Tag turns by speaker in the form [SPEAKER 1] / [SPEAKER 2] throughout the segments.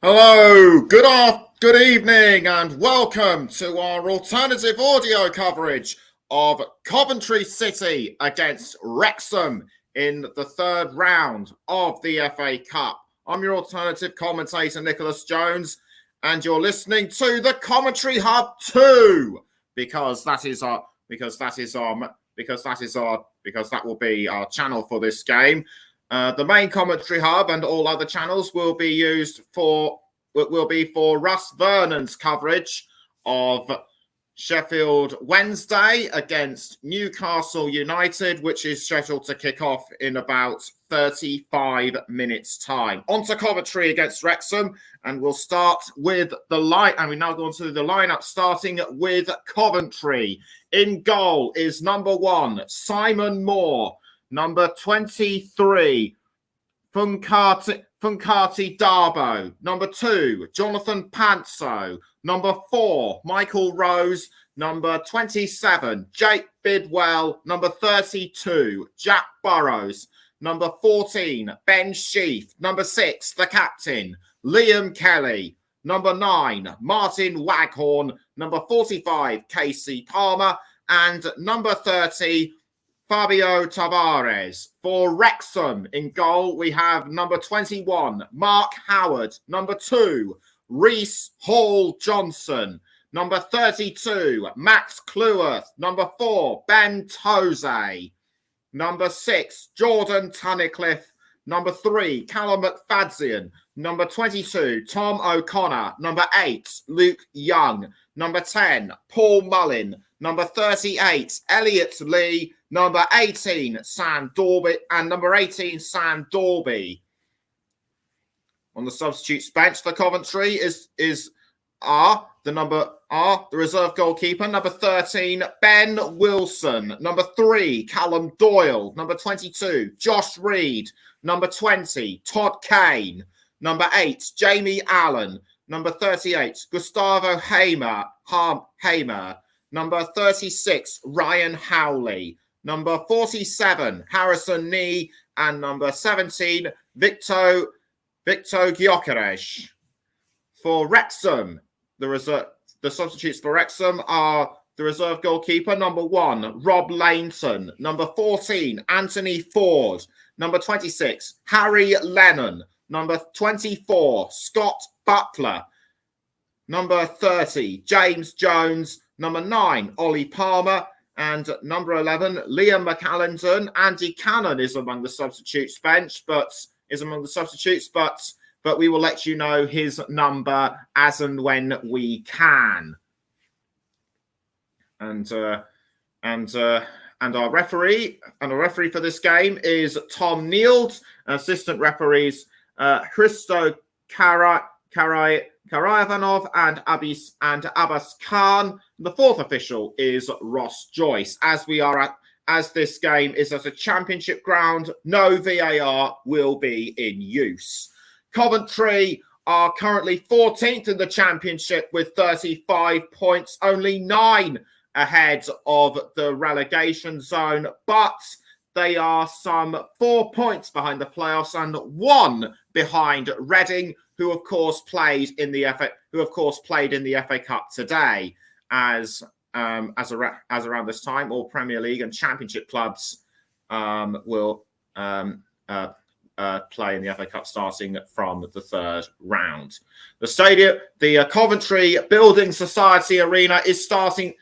[SPEAKER 1] Hello, good evening, and welcome to our alternative audio coverage of Coventry City against Wrexham in the third round of the FA Cup. I'm your alternative commentator, Nicholas Jones, and you're listening to the Commentary Hub 2 because that will be our channel for this game. The main commentary hub and all other channels will be for Russ Vernon's coverage of Sheffield Wednesday against Newcastle United, which is scheduled to kick off in about 35 minutes' time. On to Coventry against Wrexham, and we'll start with the line. And we now go on to the lineup, starting with Coventry. In goal is number 1, Simon Moore. Number 23, Funkati Darbo. Number 2, Jonathan Panso. Number 4, Michael Rose. Number 27, Jake Bidwell. Number 32, Jack Burrows. Number 14, Ben Sheaf. Number 6, the captain, Liam Kelly. Number 9, Martin Waghorn. Number 45, Casey Palmer. And number 30, Fabio Tavares. For Wrexham in goal, we have number 21, Mark Howard. Number 2, Reece Hall-Johnson. Number 32, Max Cleworth. Number 4, Ben Toze. Number 6, Jordan Tunnicliffe. Number 3, Callum McFadzean. Number 22, Tom O'Connor. Number 8, Luke Young. Number 10, Paul Mullin. Number 38, Elliot Lee. Number 18, Sam Dorby. And number 18, Sam Dorby. On the substitutes bench for Coventry is the reserve goalkeeper. Number 13, Ben Wilson. Number 3, Callum Doyle. Number 22, Josh Reed. Number 20, Todd Kane. Number 8, Jamie Allen. Number 38, Gustavo Hamer. Number 36, Ryan Howley. Number 47, Harrison Nee. And number 17, Victor Gyökeres. For Wrexham, the substitutes for Wrexham are the reserve goalkeeper, number 1, Rob Lainton. Number 14, Anthony Ford. Number 26, Harry Lennon. Number 24, Scott Butler. Number 30, James Jones. Number 9, Ollie Palmer. And number 11, Liam McAllendon. Andy Cannon is among the substitutes bench, but we will let you know his number as and when we can. And our referee for this game is Tom Nield. Assistant referees Hristo Karavanov and Abbas Khan. The fourth official is Ross Joyce. As this game is at a championship ground, no VAR will be in use. Coventry are currently 14th in the championship with 35 points, only 9 ahead of the relegation zone, but they are some 4 points behind the playoffs and 1 behind Reading, who of course played in the FA Cup today, as around this time all Premier League and Championship clubs will play in the FA Cup starting from the third round. The Coventry Building Society Arena is starting.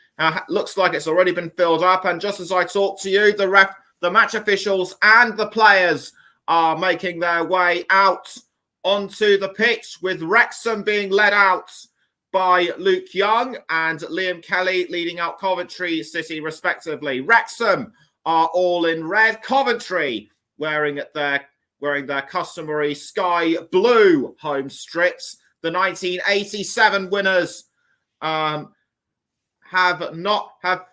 [SPEAKER 1] Looks like it's already been filled up, and just as I talk to you, the match officials and the players are making their way out onto the pitch, with Wrexham being led out by Luke Young and Liam Kelly leading out Coventry City respectively. Wrexham are all in red. Coventry wearing their customary sky blue home strips. The 1987 winners have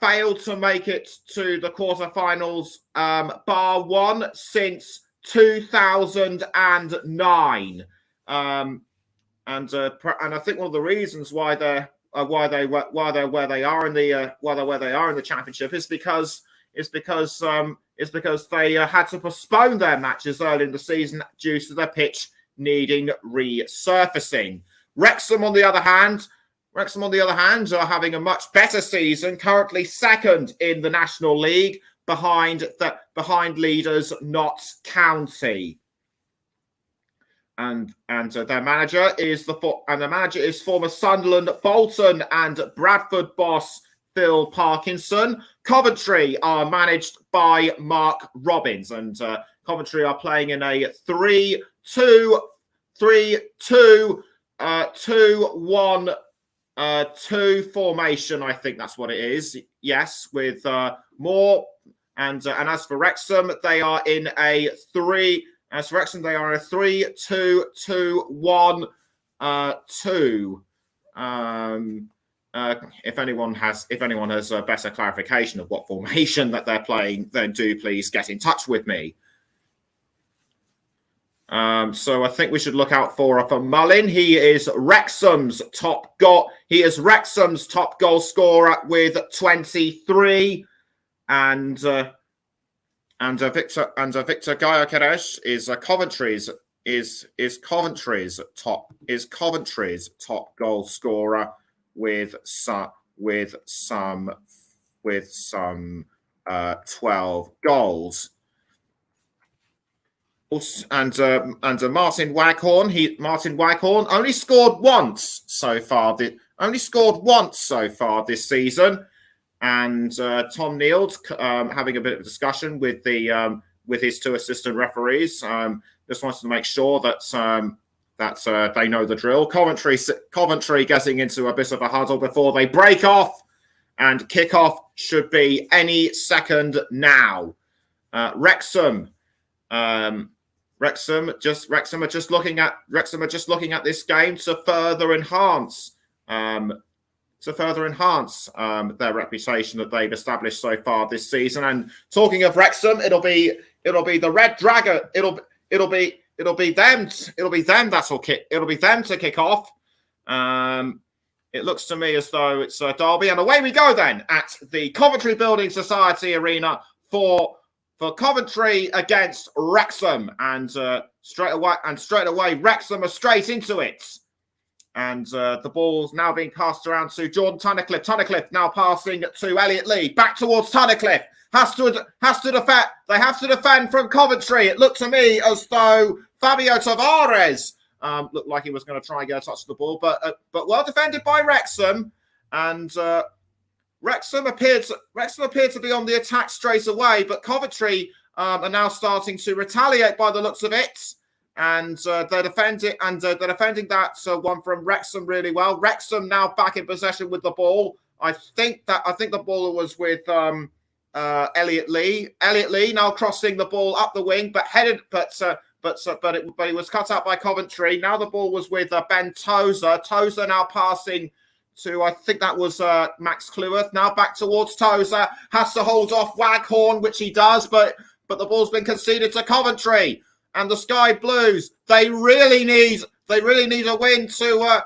[SPEAKER 1] failed to make it to the quarterfinals, bar one, since 2009. And I think one of the reasons why they're where they are in the championship is because they had to postpone their matches early in the season due to the pitch needing resurfacing. Wrexham, on the other hand, are having a much better season, currently second in the National League, behind leaders Notts County. And their manager is former Sunderland, Bolton, and Bradford boss Phil Parkinson. Coventry are managed by Mark Robbins, and Coventry are playing in a 3-2-1-2 formation. I think that's what it is. Yes, with more. And as for Wrexham, they are in a 3-2-2-1-2. If anyone has a better clarification of what formation that they're playing, then do please get in touch with me. So I think we should look out for Mullin. He is Wrexham's top goal scorer with 23, and Victor Gyökeres is Coventry's top goal scorer with some 12 goals. And Martin Waghorn only scored once so far this season. And Tom Neild having a bit of a discussion with his two assistant referees. Just wanted to make sure that they know the drill. Coventry getting into a bit of a huddle before they break off, and kickoff should be any second now. Wrexham are just looking at this game to further enhance their reputation that they've established so far this season. And talking of Wrexham, it'll be the Red Dragon. It'll be them to kick off. It looks to me as though it's Derby, and away we go then at the Coventry Building Society Arena for Coventry against Wrexham, and straight away Wrexham are straight into it. And the ball's now being passed around to Jordan Tunnicliffe. Tunnicliffe now passing to Elliot Lee. Back towards Tunnicliffe. Has to defend. They have to defend from Coventry. It looked to me as though Fabio Tavares looked like he was going to try and get a touch of the ball, but well defended by Wrexham. And Wrexham appeared to be on the attack straight away, but Coventry are now starting to retaliate by the looks of it. And they're defending that one from Wrexham really well. Wrexham now back in possession with the ball. I think the ball was with Elliot Lee. Elliot Lee now crossing the ball up the wing, but he was cut out by Coventry. Now the ball was with Ben Tozer. Tozer now passing to, I think that was Max Cleworth. Now back towards Tozer. Has to hold off Waghorn, which he does, but the ball's been conceded to Coventry. And the Sky Blues, they really need a win to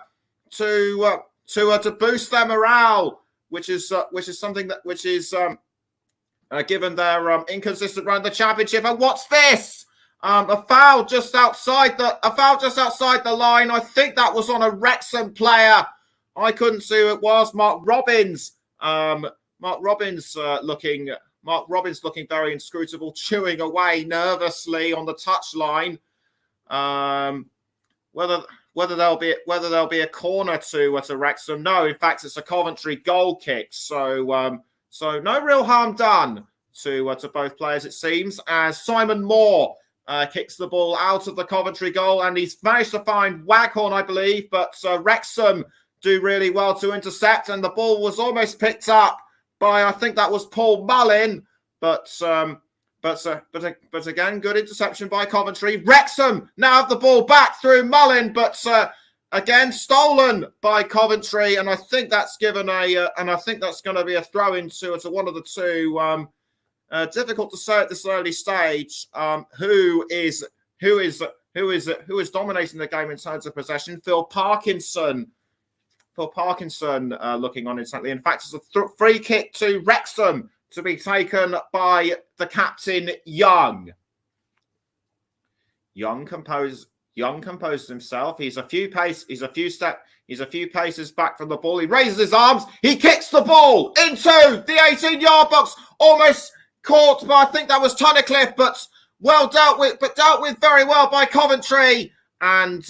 [SPEAKER 1] boost their morale, which is something that given their inconsistent run in the championship. And what's this? A foul just outside the line. I think that was on a Wrexham player. I couldn't see who it was. Mark Robbins looking very inscrutable, chewing away nervously on the touchline. Whether there'll be a corner to Wrexham? No, in fact, it's a Coventry goal kick. So no real harm done to both players, it seems, as Simon Moore kicks the ball out of the Coventry goal, and he's managed to find Waghorn, I believe, but Wrexham do really well to intercept, and the ball was almost picked up by, I think that was Paul Mullin, but again, good interception by Coventry. Wrexham now have the ball back through Mullin, but again stolen by Coventry, and I think that's going to be a throw into one of the two. Difficult to say at this early stage. Who is dominating the game in terms of possession? Phil Parkinson looking on instantly. In fact, it's a free kick to Wrexham to be taken by the captain, Young. Young composed Young composes himself. He's a few paces back from the ball. He raises his arms. He kicks the ball into the 18-yard box. Almost caught by, I think that was Tunnicliffe, but well dealt with very well by Coventry. And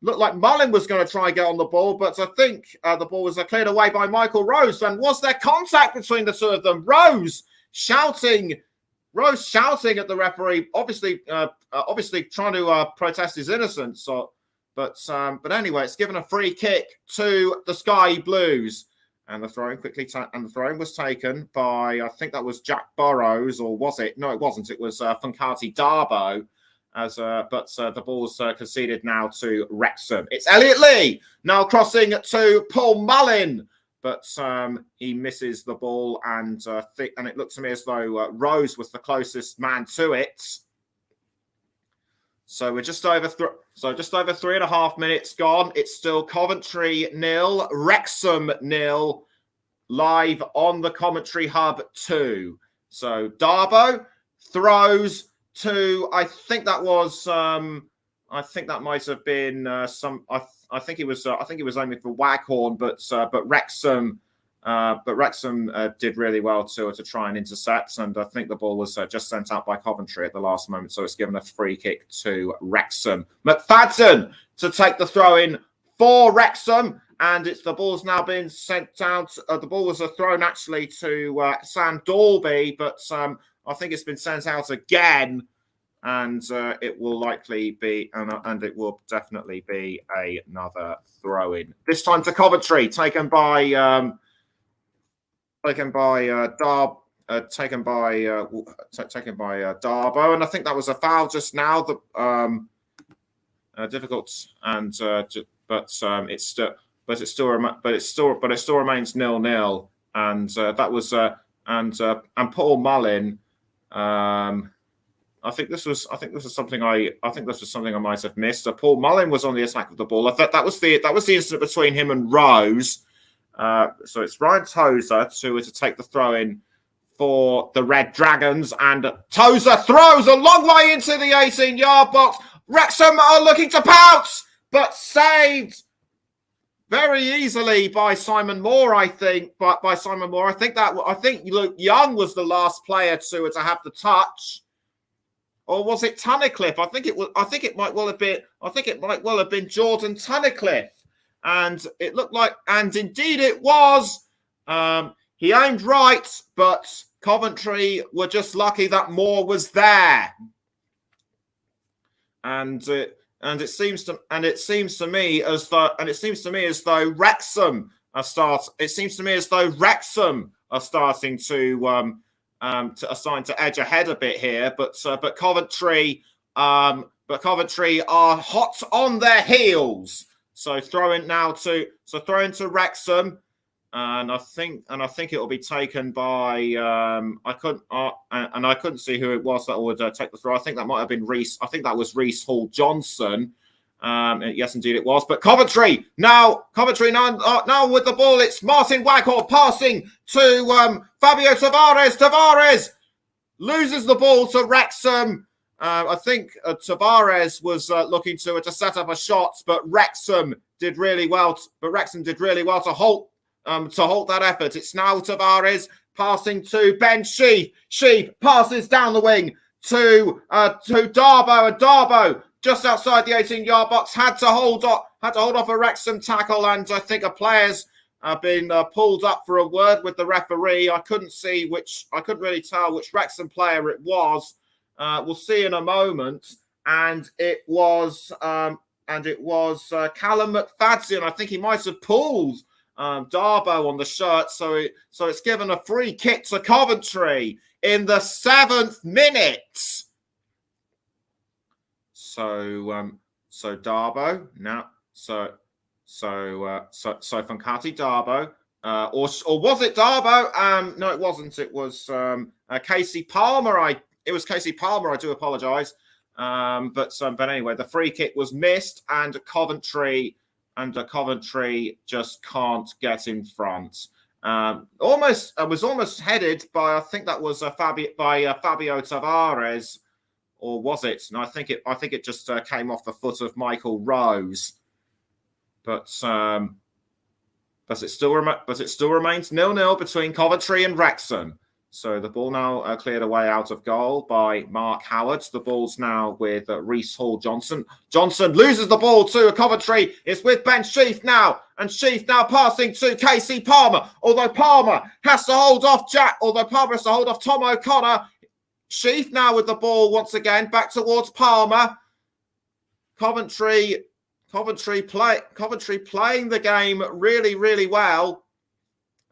[SPEAKER 1] looked like Mullin was going to try and get on the ball, but I think the ball was cleared away by Michael Rose. And was there contact between the two of them? Rose shouting at the referee, obviously trying to protest his innocence. But anyway, it's given a free kick to the Sky Blues, and the throw-in was taken by, I think that was Jack Burrows, or was it? No, it wasn't. It was Funkati Darbo. But the ball's conceded now to Wrexham. It's Elliot Lee now crossing to Paul Mullin, but he misses the ball, and it looked to me as though Rose was the closest man to it. So we're just over 3.5 minutes gone. It's still Coventry 0, Wrexham 0, live on the Commentary Hub 2. So Darbo throws to, I think that might have been I think he was aiming for Waghorn, but Wrexham did really well to try and intercept, and I think the ball was just sent out by Coventry at the last moment, so it's given a free kick to Wrexham. McFadden to take the throw in for Wrexham, and the ball's now been sent out. The ball was thrown actually to Sam Dalby, but I think it's been sent out again, and it will likely be, and it will definitely be another throw-in. This time to Coventry, taken by Darbo, and I think that was a foul just now. Difficult, and but it still remains 0-0, and that was and Paul Mullin. I think this was something I might have missed. Paul Mullin was on the attack of the ball. I thought that was the incident between him and Rose. So it's Ryan Tozer to take the throw in for the Red Dragons, and Tozer throws a long way into the 18-yard box. Wrexham are looking to pounce, but saved very easily by Simon Moore. I think Luke Young was the last player to have the touch. Or was it Tunnicliffe? I think it might well have been Jordan Tunnicliffe. And it looked like, and indeed it was. He aimed right, but Coventry were just lucky that Moore was there. And it seems to me as though Wrexham are starting to edge ahead a bit here, but Coventry are hot on their heels. So throw into Wrexham, and I think it will be taken by I couldn't see who it was that would take the throw. I think that might have been Reece. I think that was Reece Hall Johnson. Yes, indeed it was. But Coventry now with the ball. It's Martin Waghorn passing to Fabio Tavares. Tavares loses the ball to Wrexham. I think Tavares was looking to set up a shot, but Wrexham did really well. To halt that effort. It's now Tavares passing to Ben Sheaf. Sheaf passes down the wing to Darbo, and Darbo just outside the 18-yard box had to hold off a Wrexham tackle, and I think a player's been pulled up for a word with the referee. I couldn't really tell which Wrexham player it was. We'll see in a moment, and it was Callum McFadden. I think he might have pulled Darbo on the shirt, so it's given a free kick to Coventry in the 7th minute. So Darbo now. So Funkati Darbo, or was it Darbo? No, it wasn't. It was Casey Palmer. It was Casey Palmer. I do apologise. But anyway, the free kick was missed, and Coventry just can't get in front. Was almost headed by, I think that was Fabio Tavares, or was it? No, I think it just came off the foot of Michael Rose, but it still remains 0-0 between Coventry and Wrexham. So the ball now cleared away out of goal by Mark Howard. The ball's now with Reese Hall-Johnson. Johnson loses the ball to Coventry. It's with Ben Sheaf now. And Sheaf now passing to Casey Palmer. Although Palmer has to hold off Tom O'Connor. Sheaf now with the ball once again. Back towards Palmer. Coventry playing the game really, really well.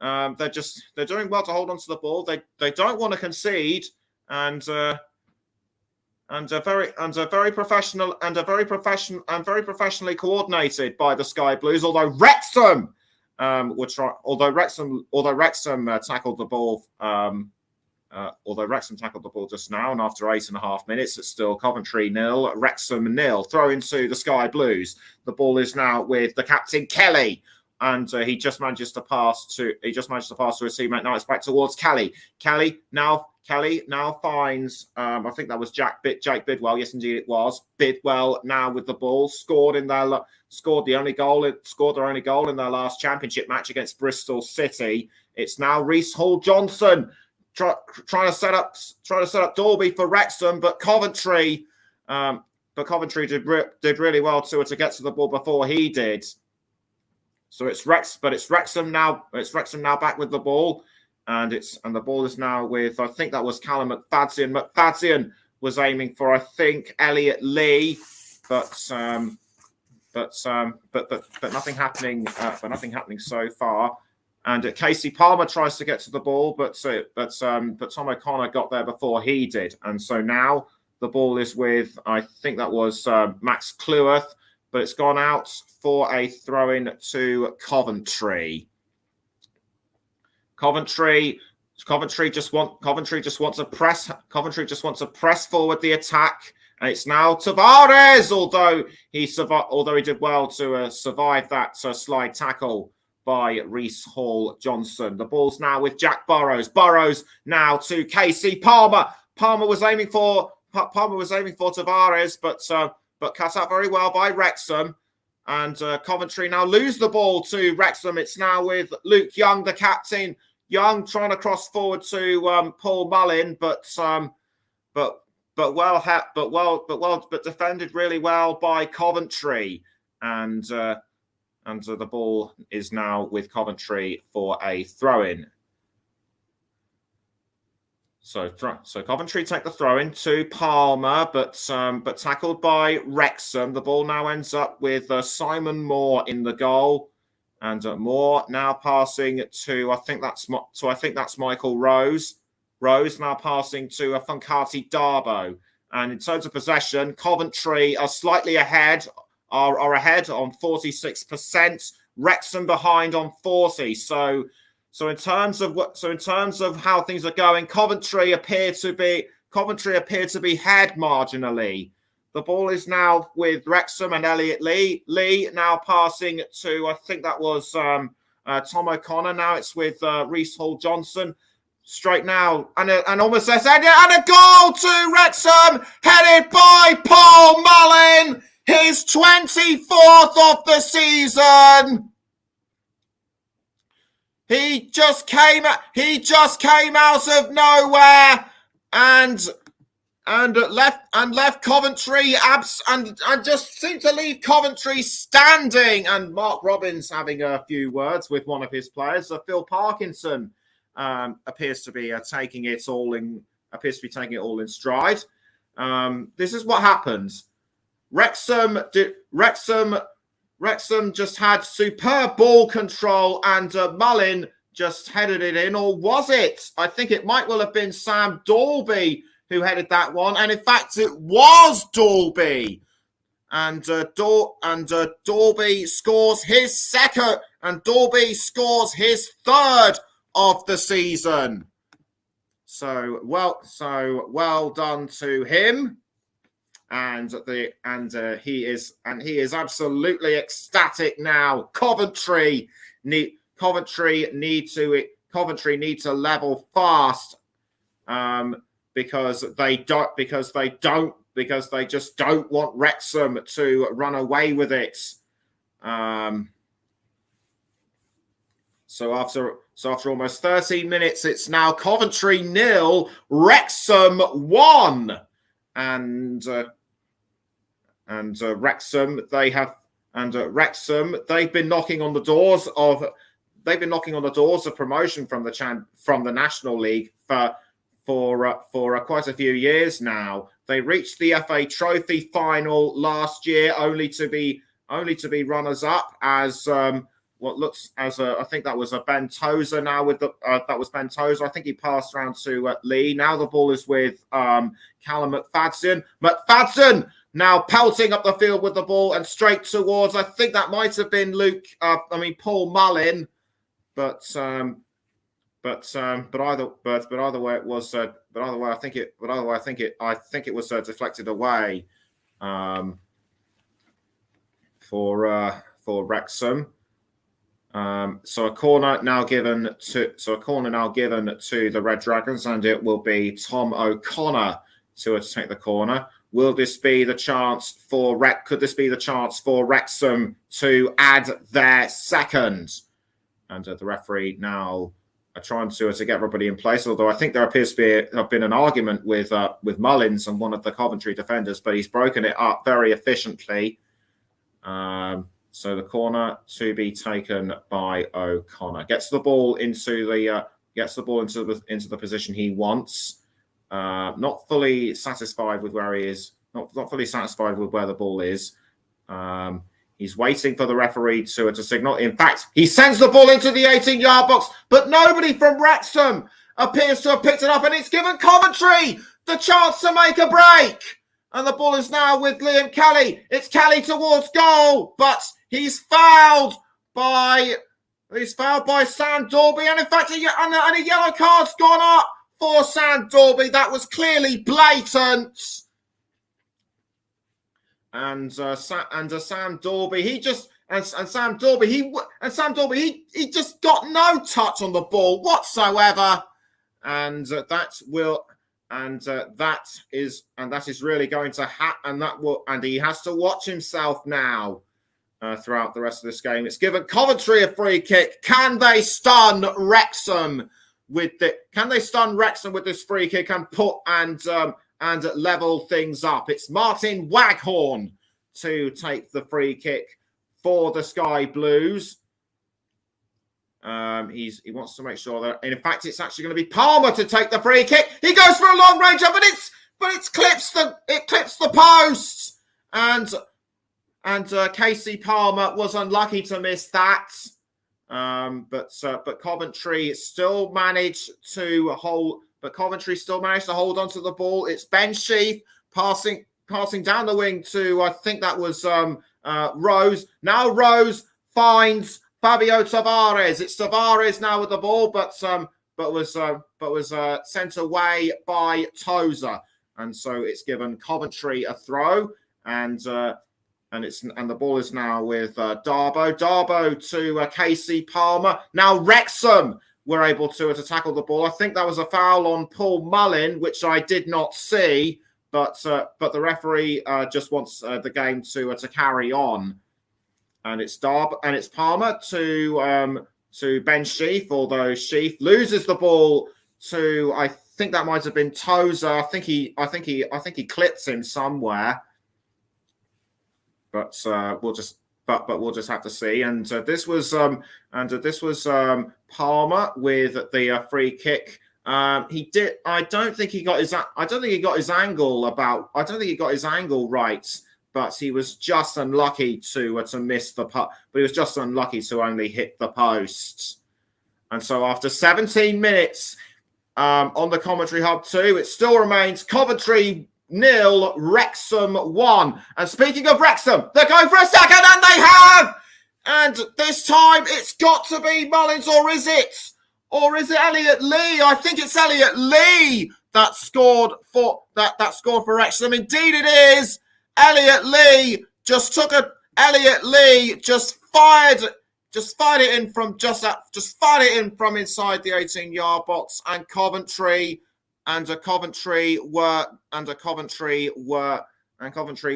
[SPEAKER 1] They're doing well to hold on to the ball. They don't want to concede, and are very professionally coordinated by the Sky Blues. Although Wrexham tackled the ball. Although Wrexham tackled the ball just now, and after 8.5 minutes, it's still Coventry 0, Wrexham 0. Throw into the Sky Blues. The ball is now with the captain Kelly. And he just manages to pass to his teammate. Now it's back towards Kelly. Kelly now finds. I think that was Jake Bidwell. Yes, indeed it was. Bidwell now with the ball scored their only goal in their last championship match against Bristol City. It's now Reese Hall-Johnson trying to set up Dalby for Wrexham, but Coventry did really well to get to the ball before he did. So it's Wrexham now. It's Wrexham now back with the ball, and the ball is now with, I think that was Callum McFadzean. McFadzean was aiming for, I think, Elliot Lee, but nothing happening. But nothing happening so far. And Casey Palmer tries to get to the ball, but Tom O'Connor got there before he did, and so now the ball is with, I think that was Max Cleworth. But it's gone out for a throw-in to Coventry. Coventry just want to press. Coventry just wants to press forward the attack, and it's now Tavares. Although he did well to survive that slide tackle by Reese Hall-Johnson. The ball's now with Jack Burrows. Burrows now to Casey Palmer. Palmer was aiming for Tavares, but cut out very well by Wrexham. And Coventry now lose the ball to Wrexham. It's now with Luke Young, the captain. Young trying to cross forward to Paul Mullin, but defended really well by Coventry. And the ball is now with Coventry for a throw-in. So Coventry take the throw-in to Palmer, but tackled by Wrexham. The ball now ends up with Simon Moore in the goal, and Moore now passing to I think that's Michael Rose. Rose now passing to Funkati Darbo. And in terms of possession, Coventry are slightly ahead, are ahead on 46%. Wrexham behind on 40%. So in terms of how things are going, Coventry appear to be ahead marginally. The ball is now with Wrexham and Elliot Lee. Lee now passing to, I think that was Tom O'Connor. Now it's with Reese Hall-Johnson. Straight now, and almost and a goal to Wrexham, headed by Paul Mullin, his 24th of the season. He just came out of nowhere and left Coventry and just seemed to leave Coventry standing. And Mark Robbins having a few words with one of his players. Phil Parkinson appears to be taking it all in stride. This is what happens. Wrexham just had superb ball control, and Mullin just headed it in, or was it? I think it might well have been Sam Dalby who headed that one, and in fact, it was Dalby. And Dalby scores his second, and Dalby scores his third of the season. So well done to him. And he is absolutely ecstatic now. Coventry need to level fast. because they just don't want Wrexham to run away with it. So after almost 13 minutes, it's now Coventry 0, Wrexham 1, and Wrexham they've been knocking on the doors of promotion from the National League for quite a few years now. They reached the FA Trophy final last year, only to be runners up as what looks as I think that was a Ben Tozer now with that was Ben Tozer. I think he passed around to Lee. Now the ball is with Callum McFadden. McFadden now pelting up the field with the ball and straight towards. I think that might have been Paul Mullin, but either way it was. I think it was deflected away for Wrexham. So a corner now given to the Red Dragons, and it will be Tom O'Connor to take the corner. Will this be the chance for Could this be the chance for Wrexham to add their second? And the referee now are trying to get everybody in place. Although I think there appears to have been an argument with Mullins and one of the Coventry defenders, but he's broken it up very efficiently. So the corner to be taken by O'Connor. Gets the ball into the position he wants. Not fully satisfied with where he is. Not fully satisfied with where the ball is. He's waiting for the referee to signal. In fact, he sends the ball into the 18-yard box, but nobody from Wrexham appears to have picked it up, and it's given Coventry the chance to make a break. And the ball is now with Liam Kelly. It's Kelly towards goal, but he's fouled by Sam Dorby, and in fact, a yellow card's gone up for Sam Dorby. That was clearly blatant. And Sam Dorby, he just got no touch on the ball whatsoever, and that is really going to and he has to watch himself now throughout the rest of this game. It's given Coventry a free kick. Can they stun Wrexham with this free kick and level things up? It's Martin Waghorn to take the free kick for the Sky Blues. He wants to make sure that, in fact, it's actually going to be Palmer to take the free kick. He goes for a long range up, but it clips the post, and Casey Palmer was unlucky to miss that. But Coventry still managed to hold. But Coventry still managed to hold onto the ball. It's Ben Sheaf passing down the wing to, I think that was Rose. Now Rose finds Fabio Tavares. It's Tavares now with the ball, but was sent away by Tozer, and so it's given Coventry a throw, and the ball is now with Darbo to Casey Palmer. Now Wrexham were able to tackle the ball. I think that was a foul on Paul Mullin, which I did not see, but the referee just wants the game to carry on. And it's Palmer to Ben Sheaf, although Sheaf loses the ball to, I think that might have been Tozer. I think he clips him somewhere. But we'll just have to see. And this was Palmer with the free kick. I don't think he got his angle right. But he was just unlucky to miss the putt. But he was just unlucky to only hit the post. And so after 17 minutes on the Commentary Hub 2, it still remains Coventry 0, Wrexham 1. And speaking of Wrexham, they're going for a second, and they have! And this time it's got to be Mullins, or is it Elliot Lee? I think it's Elliot Lee that scored for Wrexham. Indeed it is. Elliot Lee just fired it in from inside the 18-yard box, and Coventry Coventry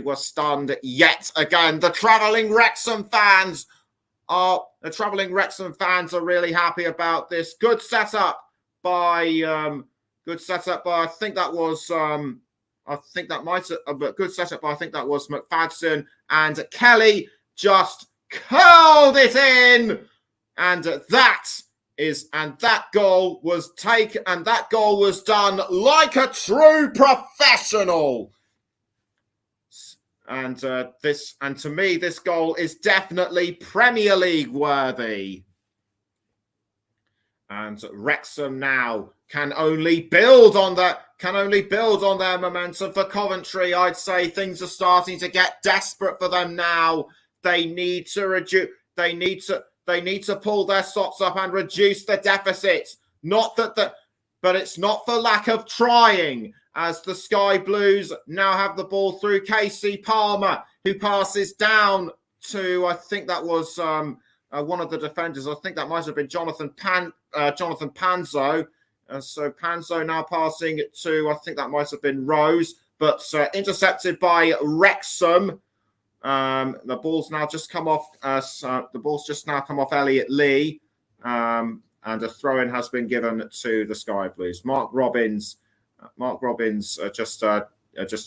[SPEAKER 1] were stunned yet again. The travelling Wrexham fans are really happy about this. Good setup by I think that was McFadden, and Kelly just curled it in, and that goal was done like a true professional. And to me, this goal is definitely Premier League worthy. And Wrexham now can only build on their momentum. For Coventry, I'd say things are starting to get desperate for them now. They need to pull their socks up and reduce the deficit. But it's not for lack of trying, as the Sky Blues now have the ball through Casey Palmer, who passes down to, I think that was one of the defenders. I think that might have been Jonathan Panzo. So Panzo now passing it to, I think that might have been Rose, but intercepted by Wrexham. The ball's now just come off. Elliot Lee, and a throw-in has been given to the Sky Blues. Mark Robbins just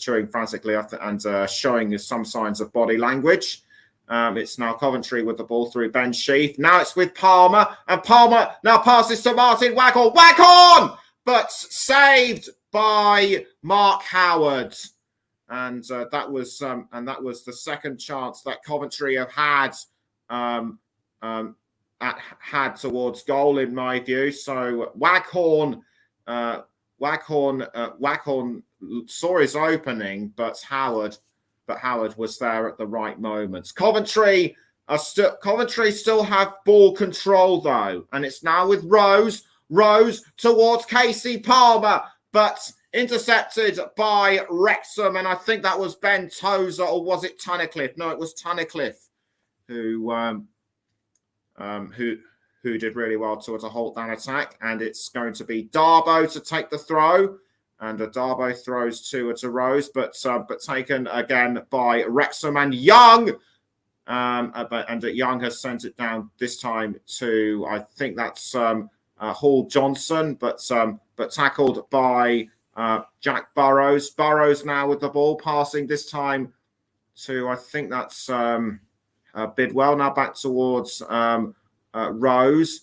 [SPEAKER 1] chewing frantically and showing some signs of body language. It's now Coventry with the ball through Ben Sheaf. Now it's with Palmer, and Palmer now passes to Martin Waghorn. Waghorn, but saved by Mark Howard. And that was the second chance that Coventry have had towards goal, in my view. So Waghorn saw his opening, but Howard was there at the right moments. Coventry still have ball control though, and it's now with Rose towards Casey Palmer, but intercepted by Wrexham, and I think that was Ben Tozer, or was it Tunnicliffe? No, it was Tunnicliffe who did really well to halt that attack. And it's going to be Darboe to take the throw, and Darboe throws to Rose, but taken again by Wrexham, and Young. Young has sent it down this time to, I think that's Hall Johnson, but tackled by Jack Burrows. Burrows now with the ball, passing this time to, I think that's Bidwell. Now back towards Rose.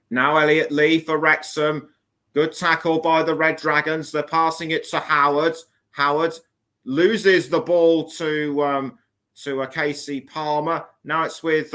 [SPEAKER 1] Now Elliot Lee for Wrexham. Good tackle by the Red Dragons. They're passing it to Howard. Howard loses the ball to Casey Palmer. Now it's with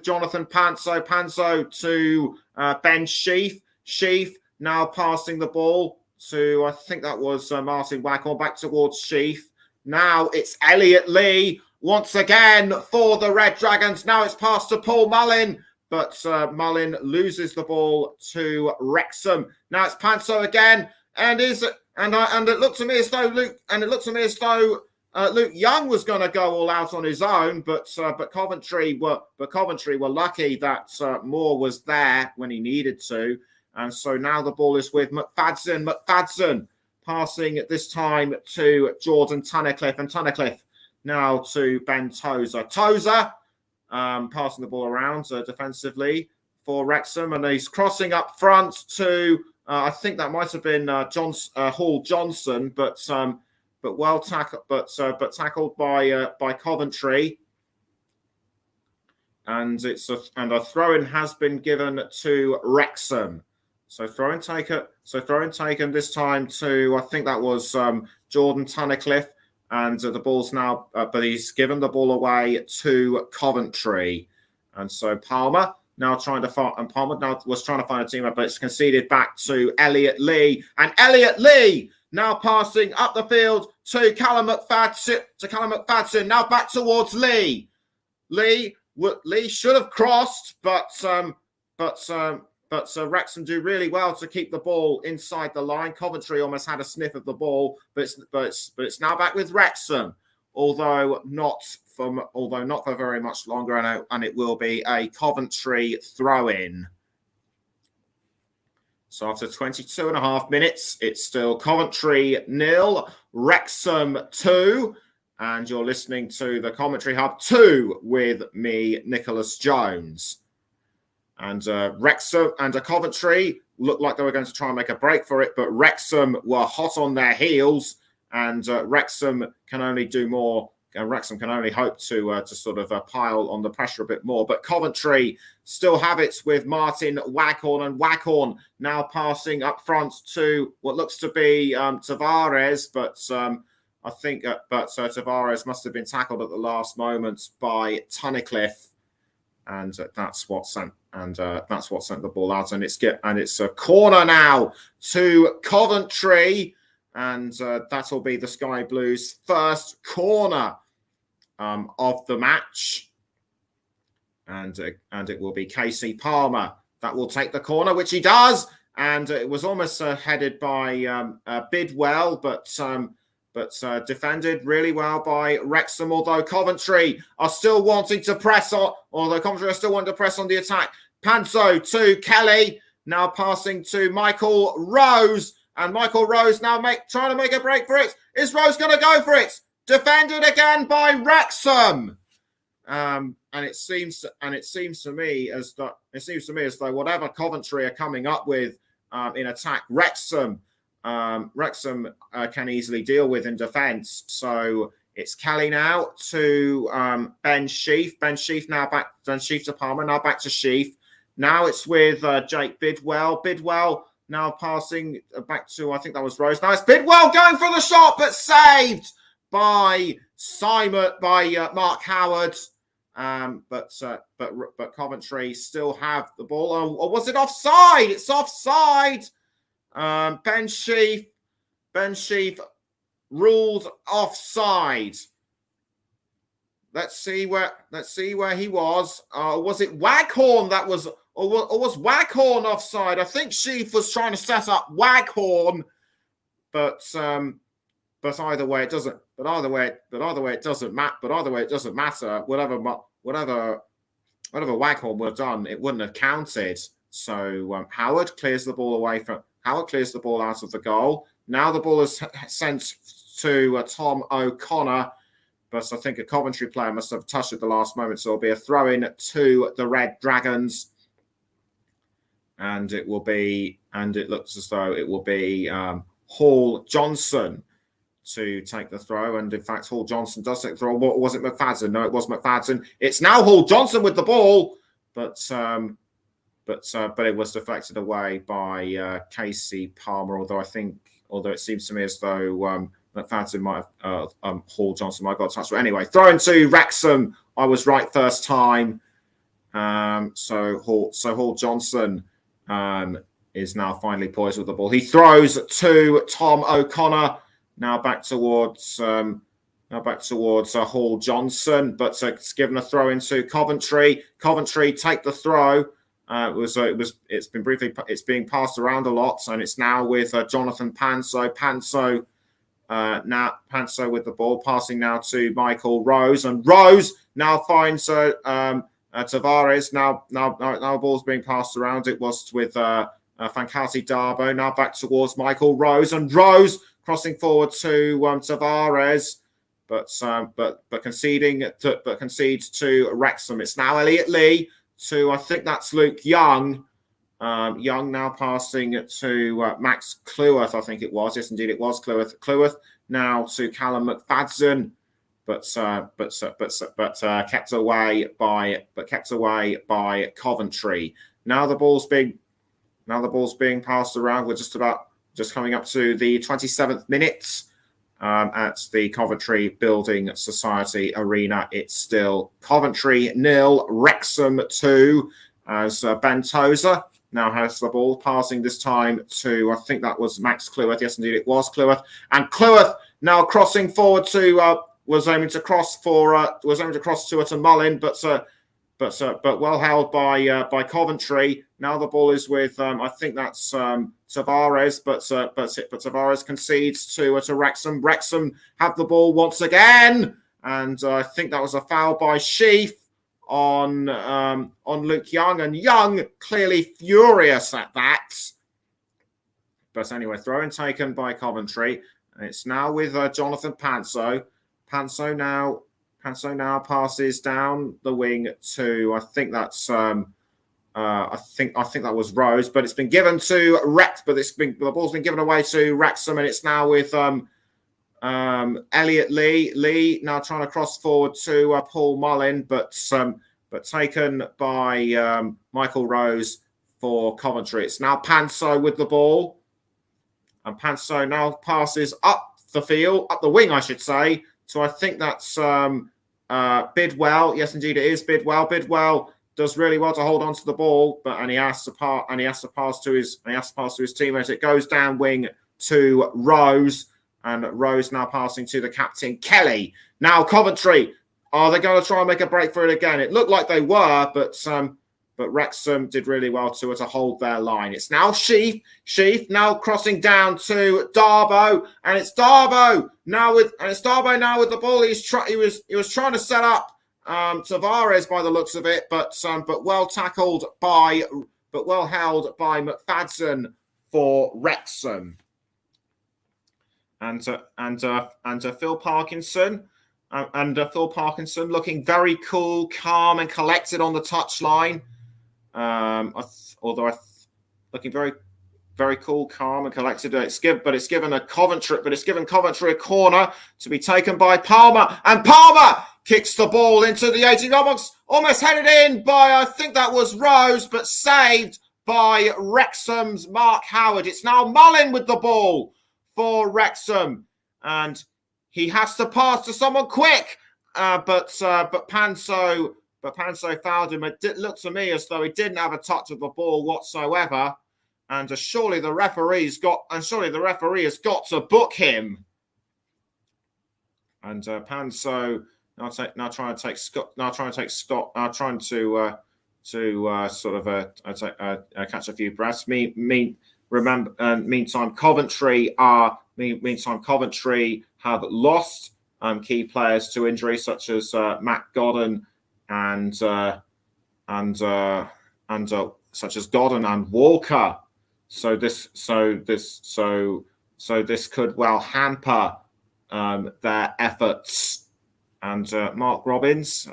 [SPEAKER 1] Jonathan Panzo. Panzo to Ben Sheaf. Sheaf now passing the ball to, I think that was Martin Waghorn, back towards Sheaf. Now it's Elliot Lee once again for the Red Dragons. Now it's passed to Paul Mullin, but Mullin loses the ball to Wrexham. Now it's Panzo again, and it looked to me as though Luke Young was going to go all out on his own, but Coventry were lucky that Moore was there when he needed to. And so now the ball is with McFadden. McFadden passing at this time to Jordan Tunnicliffe, and Tunnicliffe now to Ben Tozer. Tozer passing the ball around defensively for Wrexham, and he's crossing up front to I think that might have been Hall Johnson, but well tackled, but tackled by Coventry. And a throw-in has been given to Wrexham. So throw-in taken this time to, I think that was Jordan Tunnicliffe, and the ball's now, but he's given the ball away to Coventry. And so Palmer now was trying to find a teammate, but it's conceded back to Elliot Lee, and Elliot Lee now passing up the field to Callum McFadden. Now back towards Lee. Lee should have crossed, but Wrexham do really well to keep the ball inside the line. Coventry almost had a sniff of the ball, but it's now back with Wrexham, although not for very much longer, and it will be a Coventry throw-in. So after 22 and a half minutes, it's still Coventry 0, Wrexham 2. And you're listening to the Commentary Hub 2 with me, Nicholas Jones. And Wrexham and Coventry looked like they were going to try and make a break for it, but Wrexham were hot on their heels, and Wrexham can only do more. Wrexham can only hope to sort of pile on the pressure a bit more. But Coventry still have it with Martin Waghorn, and Waghorn now passing up front to what looks to be Tavares, but I think Tavares must have been tackled at the last moment by Tunnicliffe, and that's what sent the ball out. And it's a corner now to Coventry. And that'll be the Sky Blues' first corner of the match. And it will be Casey Palmer that will take the corner, which he does. And it was almost headed by Bidwell, but defended really well by Wrexham, although Coventry are still wanting to press on, the attack. Panso to Kelly, now passing to Michael Rose. And Michael Rose now trying to make a break for it. Is Rose going to go for it? Defended again by Wrexham. And it seems to me as though whatever Coventry are coming up with in attack, Wrexham can easily deal with in defence. So it's Kelly now to Ben Sheaf. Ben Sheaf to Palmer. Now back to Sheaf. Now it's with Jake Bidwell. Bidwell now passing back to, I think that was Rose. Now it's Bidwell going for the shot, but saved by Mark Howard. But Coventry still have the ball. Or was it offside? It's offside. Ben Sheaf ruled offside. Let's see where he was. Was it Waghorn that was, or was Waghorn offside? I think Sheaf was trying to set up Waghorn, but either way it doesn't. But either way it doesn't matter. Whatever Waghorn would have done, it wouldn't have counted. So Howard clears the ball out of the goal. Now the ball is sent to Tom O'Connor, but I think a Coventry player must have touched it at the last moment, so it'll be a throw-in to the Red Dragons. And it looks as though it will be Hall Johnson to take the throw. And in fact, Hall Johnson does take the throw. Was it McFadden? No, it was McFadden. It's now Hall Johnson with the ball, but it was deflected away by Casey Palmer. Although it seems to me as though McFadden might have Hall Johnson might have got a touch. But anyway, throw into Wrexham. I was right first time. So Hall Johnson is now finally poised with the ball. He throws to Tom O'Connor. Now back towards Hall Johnson, but it's given a throw into Coventry. Coventry take the throw. It's being passed around a lot, and it's now with Jonathan Panso. Panso with the ball, passing now to Michael Rose, and Rose now finds Tavares. Now the ball's being passed around. It was with Fankati Darbo. Now back towards Michael Rose, and Rose crossing forward to Tavares, but concedes to Wrexham. It's now Elliot Lee to, I think that's Luke Young. Young now passing to Max Cleworth, I think it was. Yes, indeed, it was Cleworth. Cleworth now to Callum McFadden, but kept away by Coventry. Now the ball's being passed around. We're just coming up to the 27th minute at the Coventry Building Society Arena. It's still Coventry 0, Wrexham 2, as Ben Tozer now has the ball, passing this time to, I think that was Max Cleworth. Yes, indeed, it was Cleworth. And Cleworth now crossing forward to, was aiming to cross to Mullin, but well held by Coventry. Now the ball is with, I think that's Tavares, but Tavares concedes to Wrexham. Wrexham have the ball once again, and I think that was a foul by Sheaf on Luke Young, and Young clearly furious at that. But anyway, throw-in taken by Coventry. And it's now with Jonathan Panso. Panso now passes down the wing to, I think that's I think that was Rose, but it's been given to Rex, but the ball's been given away to Wrexham, and it's now with Elliot Lee. Lee now trying to cross forward to Paul Mullin, but taken by Michael Rose for Coventry. It's now Panso with the ball, and Panso now passes up the wing, I should say. So I think that's Bidwell. Yes, indeed, it is Bidwell. Bidwell does really well to hold on to the ball, but he has to pass to his teammates. It goes down wing to Rose, and Rose now passing to the captain Kelly. Now Coventry, are they going to try and make a break for it again? It looked like they were, but Wrexham did really well to hold their line. It's now Sheaf. Sheaf now crossing down to Darbo, and it's Darbo now with the ball. He was trying to set up Tavares by the looks of it, but well held by McFadden for Wrexham. And Phil Parkinson. Phil Parkinson looking very cool, calm, and collected on the touchline. Looking very, very cool, calm, and collected. It's given Coventry a corner to be taken by Palmer, and Palmer kicks the ball into the 18 box, almost headed in by, I think that was Rose, but saved by Wrexham's Mark Howard. It's now Mullin with the ball for Wrexham, and he has to pass to someone quick, but Panso fouled him. It looked to me as though he didn't have a touch of the ball whatsoever, and surely the referee has got to book him. And Panso trying to catch a few breaths. Meantime, Coventry have lost key players to injury, such as Matt Godden and such as Godden and Walker. So this could well hamper their efforts. And Mark Robbins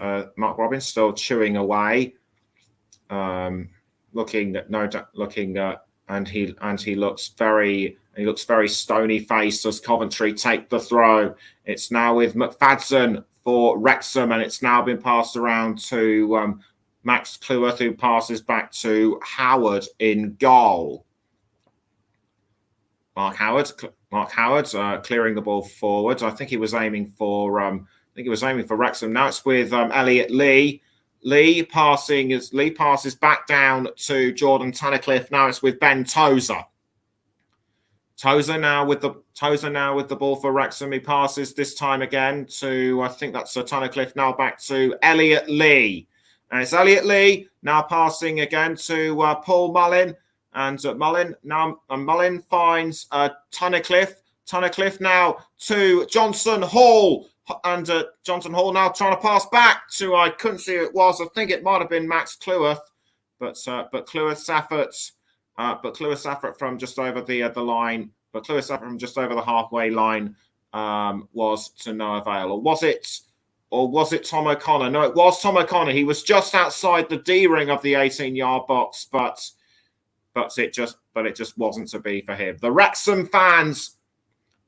[SPEAKER 1] still chewing away, and he looks very stony faced as Coventry take the throw. It's now with McFadden for Wrexham, and it's now been passed around to Max Cleworth, who passes back to Howard in goal. Mark Howard clearing the ball forward. I think he was aiming for Wrexham. Now it's with Elliot Lee. Lee passes back down to Jordan Tunnicliffe. Now it's with Ben Tozer. Tozer now with the ball for Wrexham. He passes this time again to, I think that's Tunnicliffe. Now back to Elliot Lee. And it's Elliot Lee now passing again to Paul Mullin. And Mullin finds Tunnicliffe. Tunnicliffe now to Johnson Hall. And Johnson Hall now trying to pass back to, I couldn't see who it was. I think it might have been Max Cleworth. But Cleworth's effort from just over the line, but Cleworth's effort from just over the halfway line was to no avail. Or was it Tom O'Connor? No, it was Tom O'Connor. He was just outside the D ring of the 18-yard box, but it just wasn't to be for him. The Wrexham fans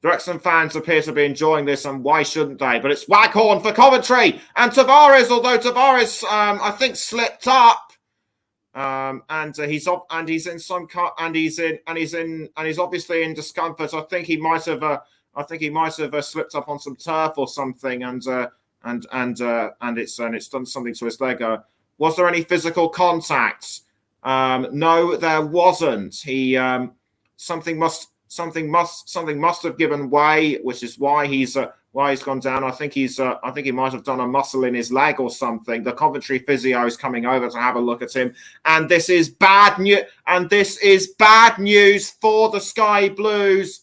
[SPEAKER 1] appear to be enjoying this, and why shouldn't they? But it's Waghorn for Coventry, and Tavares, although Tavares I think slipped up. He's obviously in discomfort. I think he might have slipped up on some turf or something, and it's done something to his leg. Was there any physical contact? No, there wasn't. Something must have given way, which is why he's gone down. I think he might have done a muscle in his leg or something. The Coventry physio is coming over to have a look at him, and this is bad news. And this is bad news for the Sky Blues,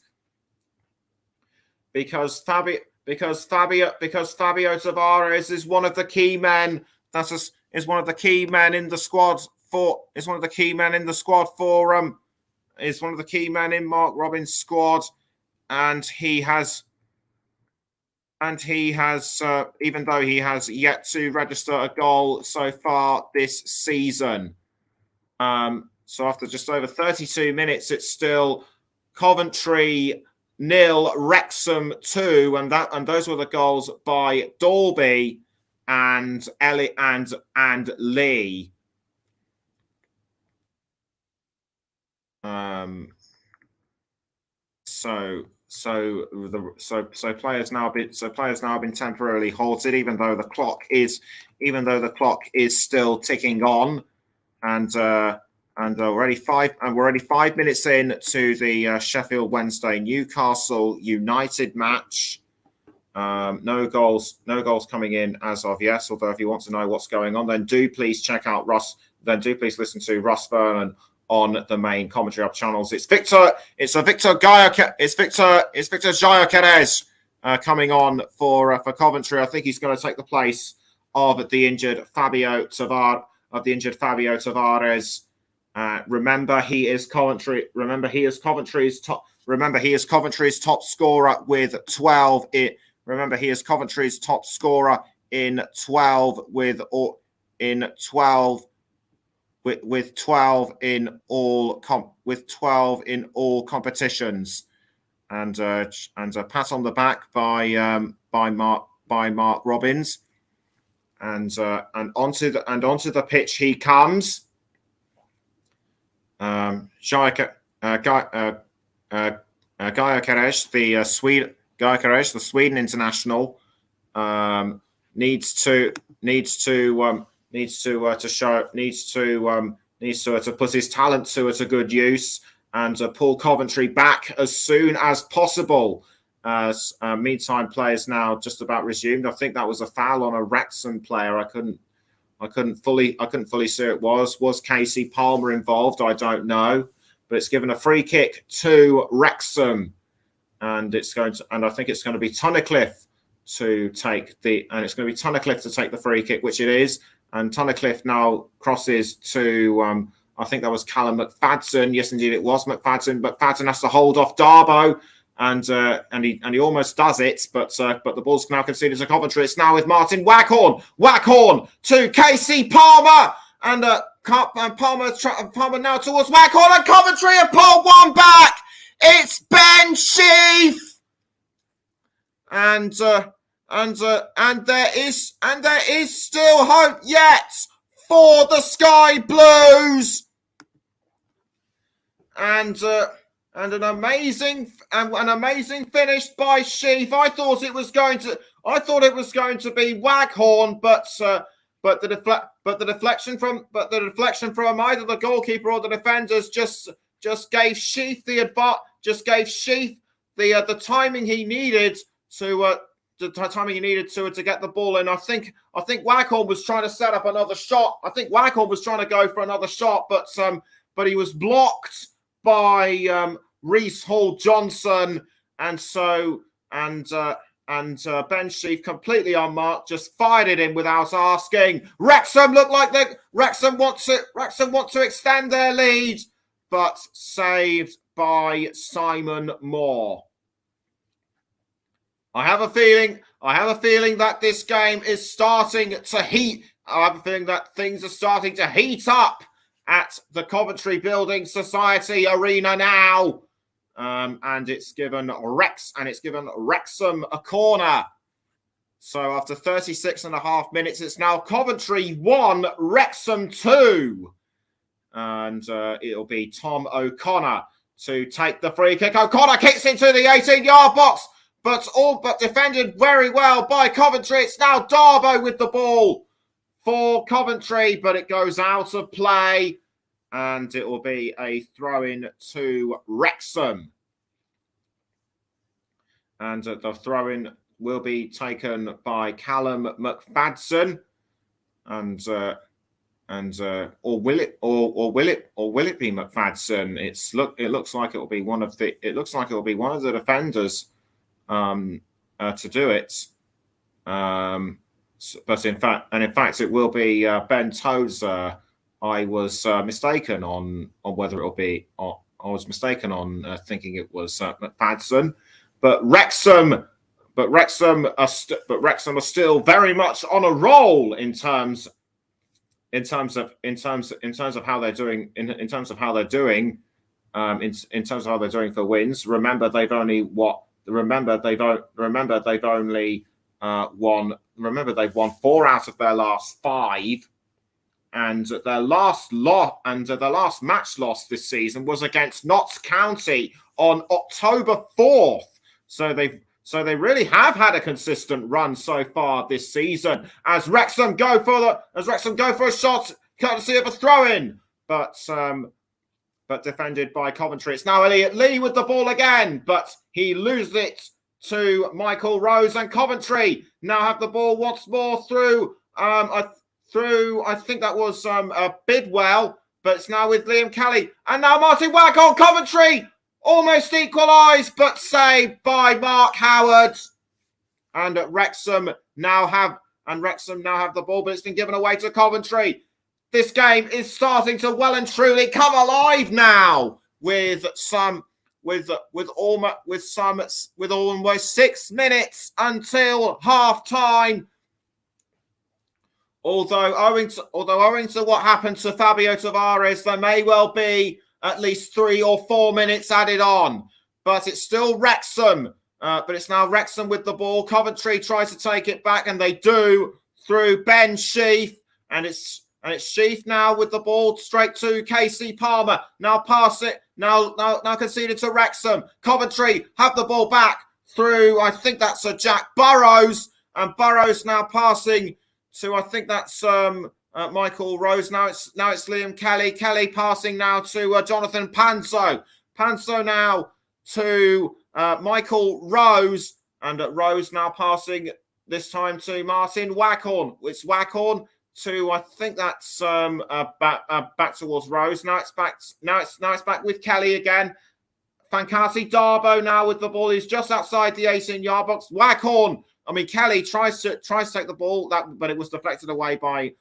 [SPEAKER 1] because Fabio Tavares is one of the key men. Is one of the key men in the squad for is one of the key men in Mark Robins' squad, and he has, even though he has yet to register a goal so far this season. So after just over 32 minutes, it's still Coventry 0, Wrexham 2, and those were the goals by Dalby and Elliot and Lee. So players now have been temporarily halted, even though the clock is still ticking on, and we're already 5 minutes in to the Sheffield Wednesday Newcastle United match. No goals coming in as of yet. Although if you want to know what's going on, then do please check out Russ. Then do please listen to Russ Vernon on the main commentary up channels. It's Victor Gyökeres coming on for Coventry. I think he's going to take the place of the injured Fabio Tavares. Remember, he is Coventry's top scorer with 12. Remember, he is Coventry's top scorer in 12 with 12 in all competitions, and a pat on the back by Mark Robins, and onto the pitch he comes. Gyökeres, the Sweden international, needs to put his talent to good use and pull Coventry back as soon as possible. Meantime, players now just about resumed. I think that was a foul on a Wrexham player. I couldn't fully see who it was. Was Casey Palmer involved? I don't know, but it's given a free kick to Wrexham, and I think it's going to be Tunnicliffe to take the free kick, which it is. And Tunnicliffe now crosses to, I think that was Callum McFadden. Yes, indeed, it was McFadden. McFadden has to hold off Darboe, and he almost does it, but the ball's now conceded to Coventry. It's now with Martin Waghorn to Casey Palmer, and Palmer now towards Waghorn, and Coventry have pulled one back. It's Ben Sheaf, and there is still hope yet for the Sky Blues, and an amazing finish by Sheaf. I thought it was going to be Waghorn, but the deflection from either the goalkeeper or the defenders just gave Sheaf the timing he needed to get the ball in. I think Waghorn was trying to set up another shot. I think Waghorn was trying to go for another shot, but he was blocked by Reece Hall-Johnson, and Ben Sheaf, completely unmarked, just fired it in without asking. Wrexham want to extend their lead, but saved by Simon Moore. I have a feeling that this game is starting to heat. I have a feeling that things are starting to heat up at the Coventry Building Society Arena now. And it's given Wrexham a corner. So after 36.5 minutes, it's now Coventry 1, Wrexham 2. And it'll be Tom O'Connor to take the free kick. O'Connor kicks into the 18-yard box, but defended very well by Coventry. It's now Darboe with the ball for Coventry, but it goes out of play, and it will be a throw-in to Wrexham. And the throw-in will be taken by Callum McFadden, or will it be McFadden? It looks like it will be one of the defenders to do it. But in fact, it will be Ben Tozer. I was mistaken on whether it will be was mistaken on thinking it was McFadden. But Wrexham are still very much on a roll in terms of how they're doing for wins. Remember they've only won 4 out of their last 5, and their last match loss this season was against Notts County on October 4th. So they really have had a consistent run so far this season. As Wrexham go for a shot, courtesy of a throw-in, but defended by Coventry. It's now Elliot Lee with the ball again, but he loses it to Michael Rose, and Coventry now have the ball once more through. I think that was Bidwell, but it's now with Liam Kelly, and now Martin Wack on Coventry. Almost equalised, but saved by Mark Howard. And Wrexham now have the ball, but it's been given away to Coventry. This game is starting to well and truly come alive now, with almost 6 minutes until half time. Although owing to what happened to Fabio Tavares, there may well be at least 3 or 4 minutes added on, but it's still Wrexham. But it's now Wrexham with the ball. Coventry tries to take it back, and they do through Ben Sheaf, and it's Sheaf now with the ball straight to Casey Palmer. Now pass it. Now conceded to Wrexham. Coventry have the ball back through. I think that's Jack Burrows, and Burrows now passing to, I think that's Michael Rose. Now it's Liam Kelly. Kelly passing now to Jonathan Panso. Panso now to Michael Rose, and Rose now passing this time to Martin Wackhorn. It's Wackhorn to, I think that's back towards Rose. Now it's back with Kelly again. Fankasi Darbo now with the ball. He's just outside the 18-yard box. Kelly tries to take the ball, but it was deflected away by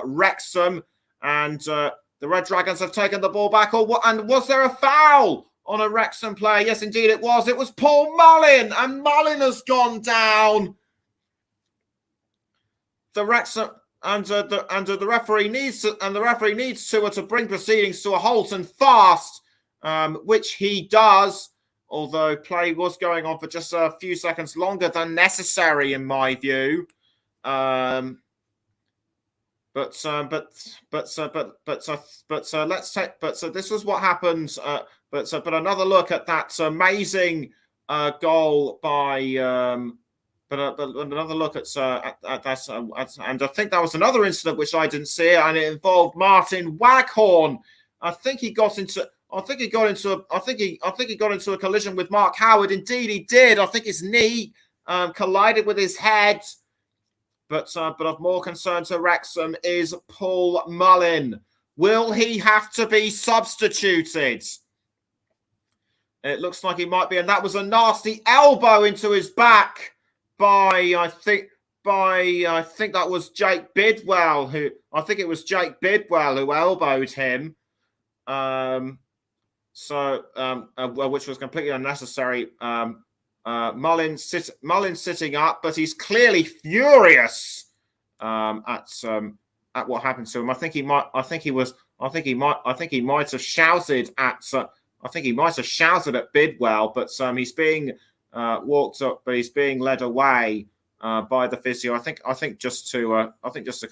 [SPEAKER 1] Wrexham, and the Red Dragons have taken the ball back. And was there a foul on a Wrexham player? Yes, indeed it was. It was Paul Mullin, and Mullin has gone down. The Wrexham and the referee needs to bring proceedings to a halt and fast, which he does. Although play was going on for just a few seconds longer than necessary, in my view. But this is what happens. But another look at that amazing goal by. But another look at that, and I think that was another incident which I didn't see, and it involved Martin Waghorn. I think he got into a collision with Mark Howard. Indeed, he did. I think his knee collided with his head. But of more concern to Wrexham is Paul Mullin. Will he have to be substituted? It looks like he might be, and that was a nasty elbow into his back by I think that was Jake Bidwell who elbowed him. Which was completely unnecessary. Mullin sitting up, but he's clearly furious at what happened to him. I think he might have shouted at Bidwell, but he's being walked up, but he's being led away by the physio. I think just to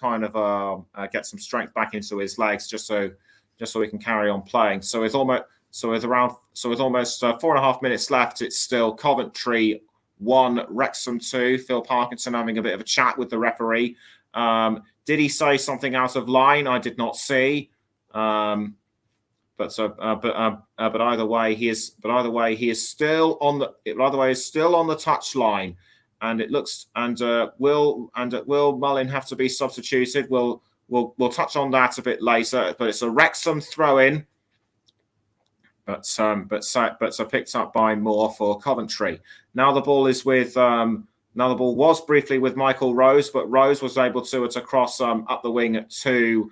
[SPEAKER 1] kind of get some strength back into his legs, just so he can carry on playing. So with almost 4.5 minutes left, it's still Coventry 1, Wrexham 2. Phil Parkinson having a bit of a chat with the referee. Did he say something out of line? I did not see. But either way, he is still on the touch line, and it looks will Mullin have to be substituted? We'll touch on that a bit later. But it's a Wrexham throw-in. But picked up by Moore for Coventry. Now the ball is with. Now the ball was briefly with Michael Rose, but Rose was able to across up the wing to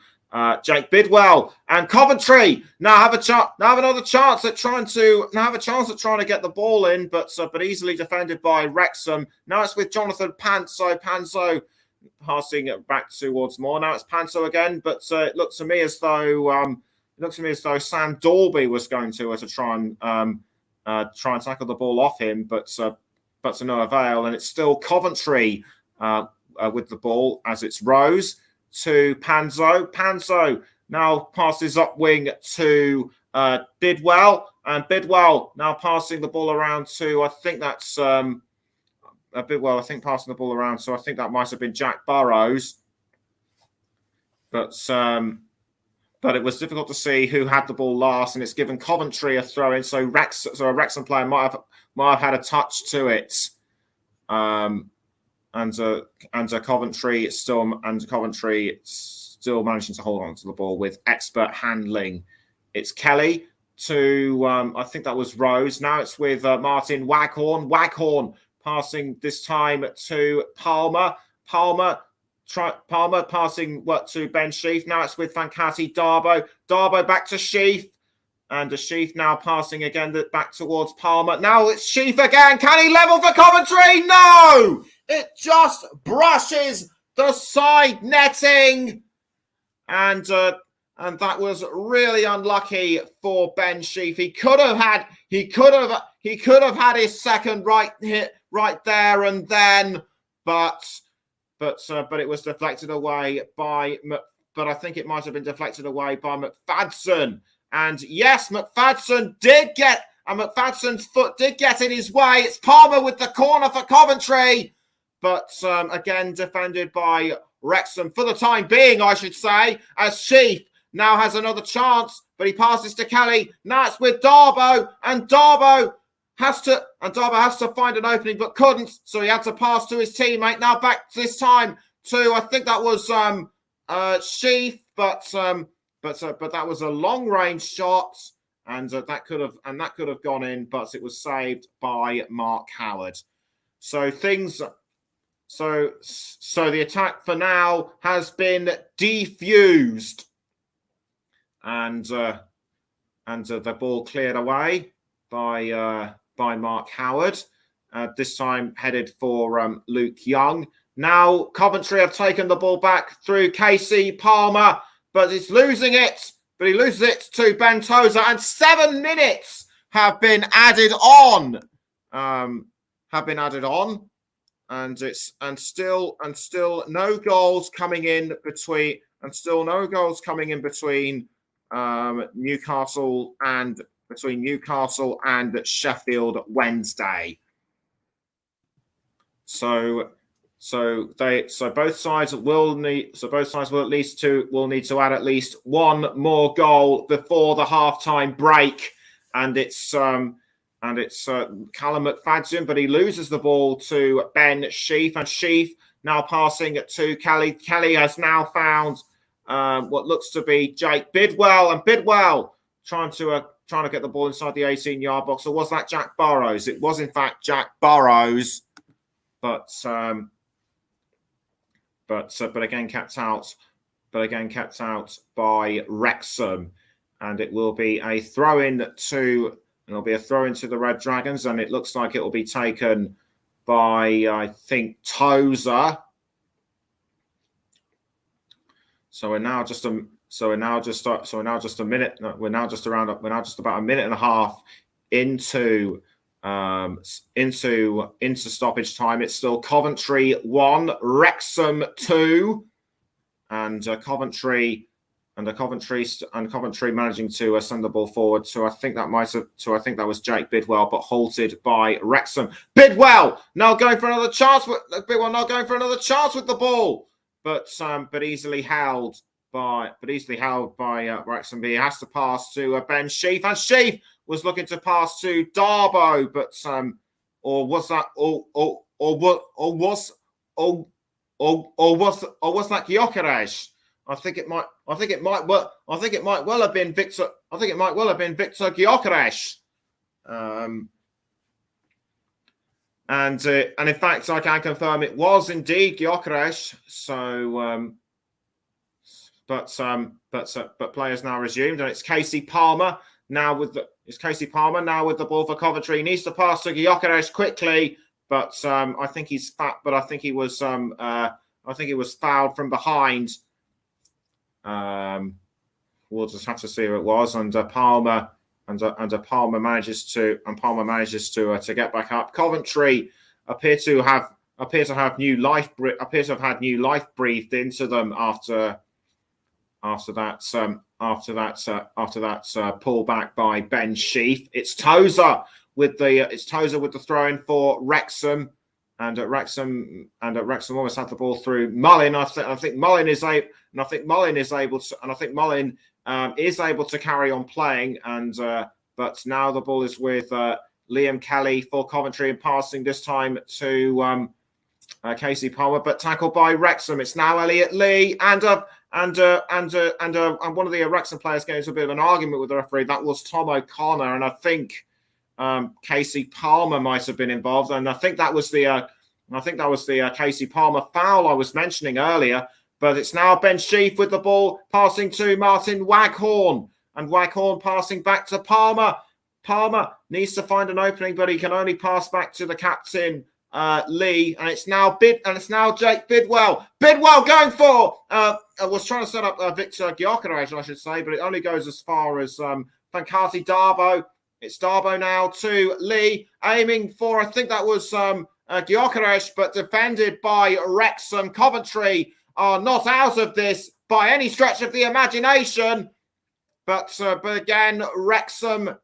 [SPEAKER 1] Jake Bidwell, and Coventry now have another chance at trying to get the ball in, but easily defended by Wrexham. Now it's with Jonathan Panso passing it back towards Moore. Now it's Panso again, but it looks to me as though Sam Dalby was going to try and tackle the ball off him, but to no avail. And it's still Coventry with the ball as it's Rose to Panzo. Panzo now passes up wing to Bidwell, and Bidwell now passing the ball around to, I think that's Bidwell, I think passing the ball around, so I think that might have been Jack Burrows. But it was difficult to see who had the ball last, and it's given Coventry a throw in, so a Wrexham player might have had a touch to it. And Coventry still managing to hold on to the ball with expert handling. It's Kelly to I think that was Rose. Now it's with Martin Waghorn. Waghorn passing this time to Palmer. Palmer passing to Ben Sheaf. Now it's with Fankati Darbo. Darbo back to Sheaf. And Sheaf now passing again back towards Palmer. Now it's Sheaf again. Can he level for Coventry? No! It just brushes the side netting. And that was really unlucky for Ben Sheaf. He could have had his second right there and then, but it was deflected away by. But I think it might have been deflected away by McFadden. And yes, McFadden's foot did get in his way. It's Palmer with the corner for Coventry, but again defended by Wrexham for the time being, I should say, as Sheaf now has another chance, but he passes to Kelly. Now it's with Darbo, and Darbo has to find an opening, but couldn't, so he had to pass to his teammate. Now back this time to, I think that was Sheaf, but that was a long range shot, and that could have gone in, but it was saved by Mark Howard. So the attack for now has been defused, and the ball cleared away by Mark Howard. This time headed for Luke Young. Now Coventry have taken the ball back through Casey Palmer, but he's losing it. But he loses it to Ben Tozer, and 7 minutes have been added on. And still no goals coming in between. Newcastle and Sheffield Wednesday. So both sides will need to add at least one more goal before the halftime break, and it's Callum McFadden, but he loses the ball to Ben Sheaf, and Sheaf now passing it to Kelly. Kelly has now found what looks to be Jake Bidwell, and Bidwell trying to get the ball inside the 18-yard box. Or was that Jack Burrows? It was in fact Jack Burrows, but again kept out by Wrexham, and it will be a throw-in to the Red Dragons, and it looks like it will be taken by, I think, Tozer. We're now just about a minute and a half into stoppage time. It's still Coventry 1, Wrexham 2, and Coventry managing to send the ball forward. So I think that was Jake Bidwell, but halted by Wrexham. Bidwell now going for another chance. Bidwell now going for another chance with the ball, but easily held by Wrexham. He has to pass to Ben Sheaf, and Sheaf was looking to pass to Darbo, but was that Gyökeres? I think it might well have been Victor Gyökeres. And in fact, I can confirm it was indeed Gyökeres. So players now resumed, and it's Casey Palmer now with the ball for Coventry. He needs to pass to Gyökeres quickly, but I think he's fat. But I think he was fouled from behind. We'll just have to see who it was, and Palmer manages to get back up. Coventry appear to have had new life breathed into them after that pullback by Ben Sheaf. It's Tozer with the throw in for Wrexham, and Wrexham almost had the ball through Mullin. I think Mullin is able to carry on playing, and but now the ball is with Liam Kelly for Coventry and passing this time to Casey Palmer, but tackled by Wrexham. It's now Elliot Lee and one of the Wrexham players getting into a bit of an argument with the referee. That was Tom O'Connor, and I think Casey Palmer might have been involved, and I think that was the Casey Palmer foul I was mentioning earlier. But it's now Ben Sheaf with the ball, passing to Martin Waghorn, and Waghorn passing back to Palmer. Palmer needs to find an opening, but he can only pass back to the captain, Lee, and it's now Jake Bidwell. Bidwell going for was trying to set up Victor Gyökeres, I should say, but it only goes as far as Fankati Darboe. It's Darboe now to Lee, aiming for, I think that was Gyökeres, but defended by Wrexham. Coventry are not out of this by any stretch of the imagination, but again, Wrexham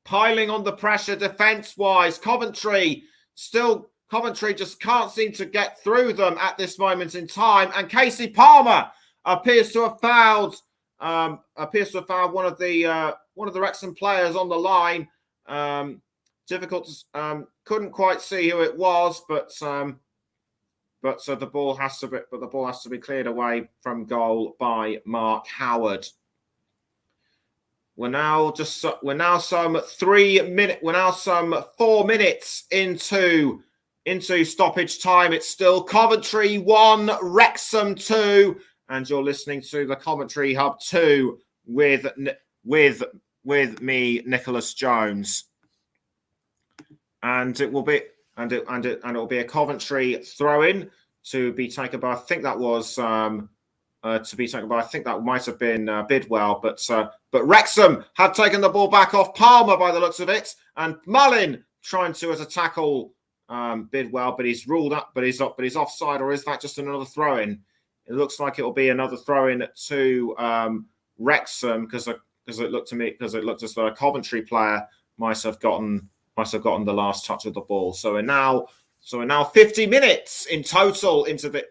[SPEAKER 1] piling on the pressure defence-wise. Coventry just can't seem to get through them at this moment in time, and Casey Palmer appears to have fouled one of the Wrexham players on the line. Difficult to couldn't quite see who it was, but the ball has to be cleared away from goal by Mark Howard. We're now some 4 minutes into stoppage time. It's still Coventry 1, Wrexham 2, and you're listening to the Commentary Hub 2 with me, Nicholas Jones. And it will be a Coventry throw-in to be taken by, I think that might have been Bidwell, but Wrexham have taken the ball back off Palmer by the looks of it, and Mullin trying to tackle Bidwell, but he's ruled up, but he's offside, or is that just another throw-in? It looks like it will be another throw-in to Wrexham because it looked as though a Coventry player might have gotten the last touch of the ball. So we're now 50 minutes in total into this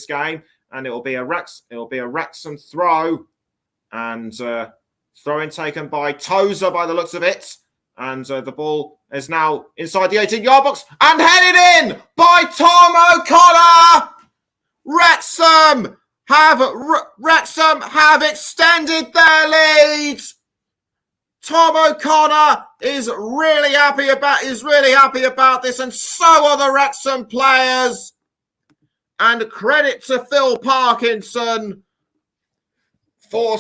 [SPEAKER 1] game, and it will be a Wrexham throw, and throw-in taken by Tozer by the looks of it, and the ball is now inside the 18-yard box and headed in by Tom O'Connor. Wrexham have extended their lead. Tom O'Connor is really happy about this, and so are the Wrexham players. And credit to Phil Parkinson for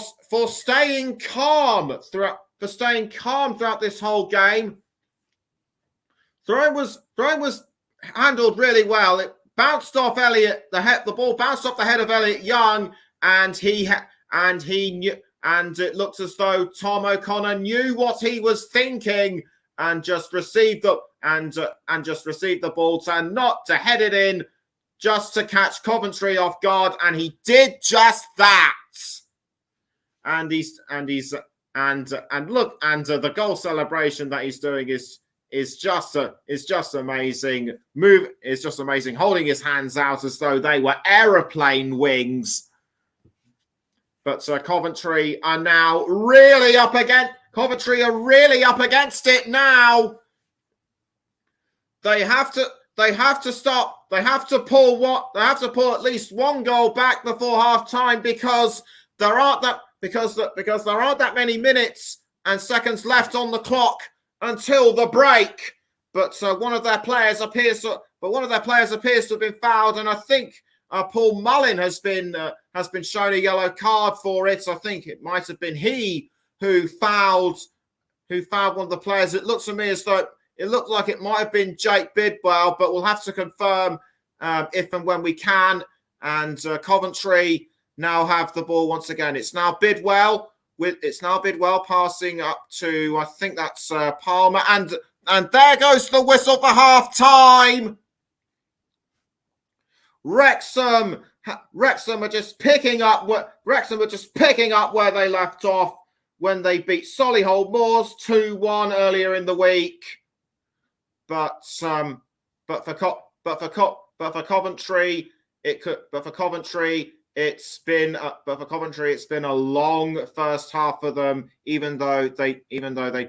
[SPEAKER 1] staying calm throughout this whole game. Throwing was handled really well. It bounced off Elliot. The ball bounced off the head of Elliot Young, and it looked as though Tom O'Connor knew what he was thinking and just received the ball to head it in, just to catch Coventry off guard, and he did just that. And the goal celebration that he's doing is just amazing. It's just amazing, holding his hands out as though they were aeroplane wings. But Coventry are now really up against it now. They have to stop. They have to pull at least one goal back before half time, because there aren't that many minutes and seconds left on the clock until the break. But one of their players appears to have been fouled, and I think Paul Mullin has been shown a yellow card for it. I think it might have been he who fouled one of the players. It looks to me as though it looked like it might have been Jake Bidwell, but we'll have to confirm if and when we can. And Coventry now have the ball once again. It's now Bidwell passing up to, I think that's Palmer, and there goes the whistle for half time. Wrexham are just picking up where they left off when they beat Solihull Moors 2-1 earlier in the week. But for Coventry, it's been a long first half for them, even though they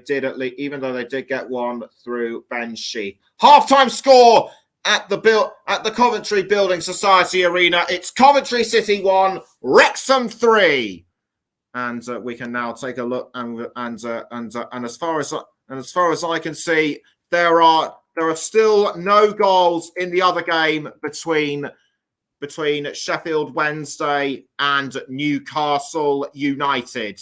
[SPEAKER 1] did get one through Ben Sheaf. Halftime score at the Coventry Building Society Arena. It's Coventry City 1, Wrexham 3. And we can now take a look, and as far as I can see, there are still no goals in the other game between Sheffield Wednesday and Newcastle United.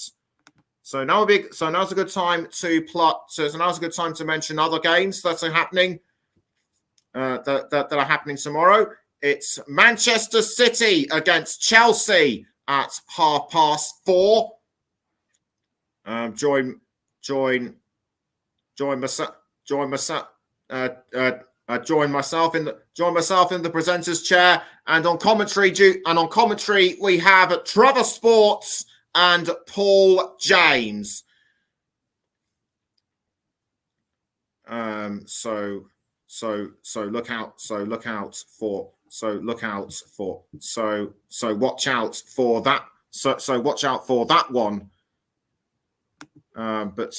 [SPEAKER 1] So now's a good time to mention other games that are happening that are happening tomorrow. It's Manchester City against Chelsea at 4:30. Join myself in the presenter's chair, and on commentary we have Trevor Sports and Paul James. So watch out for that. So watch out for that one. So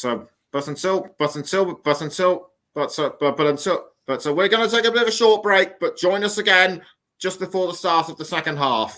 [SPEAKER 1] we're going to take a bit of a short break, but join us again just before the start of the second half.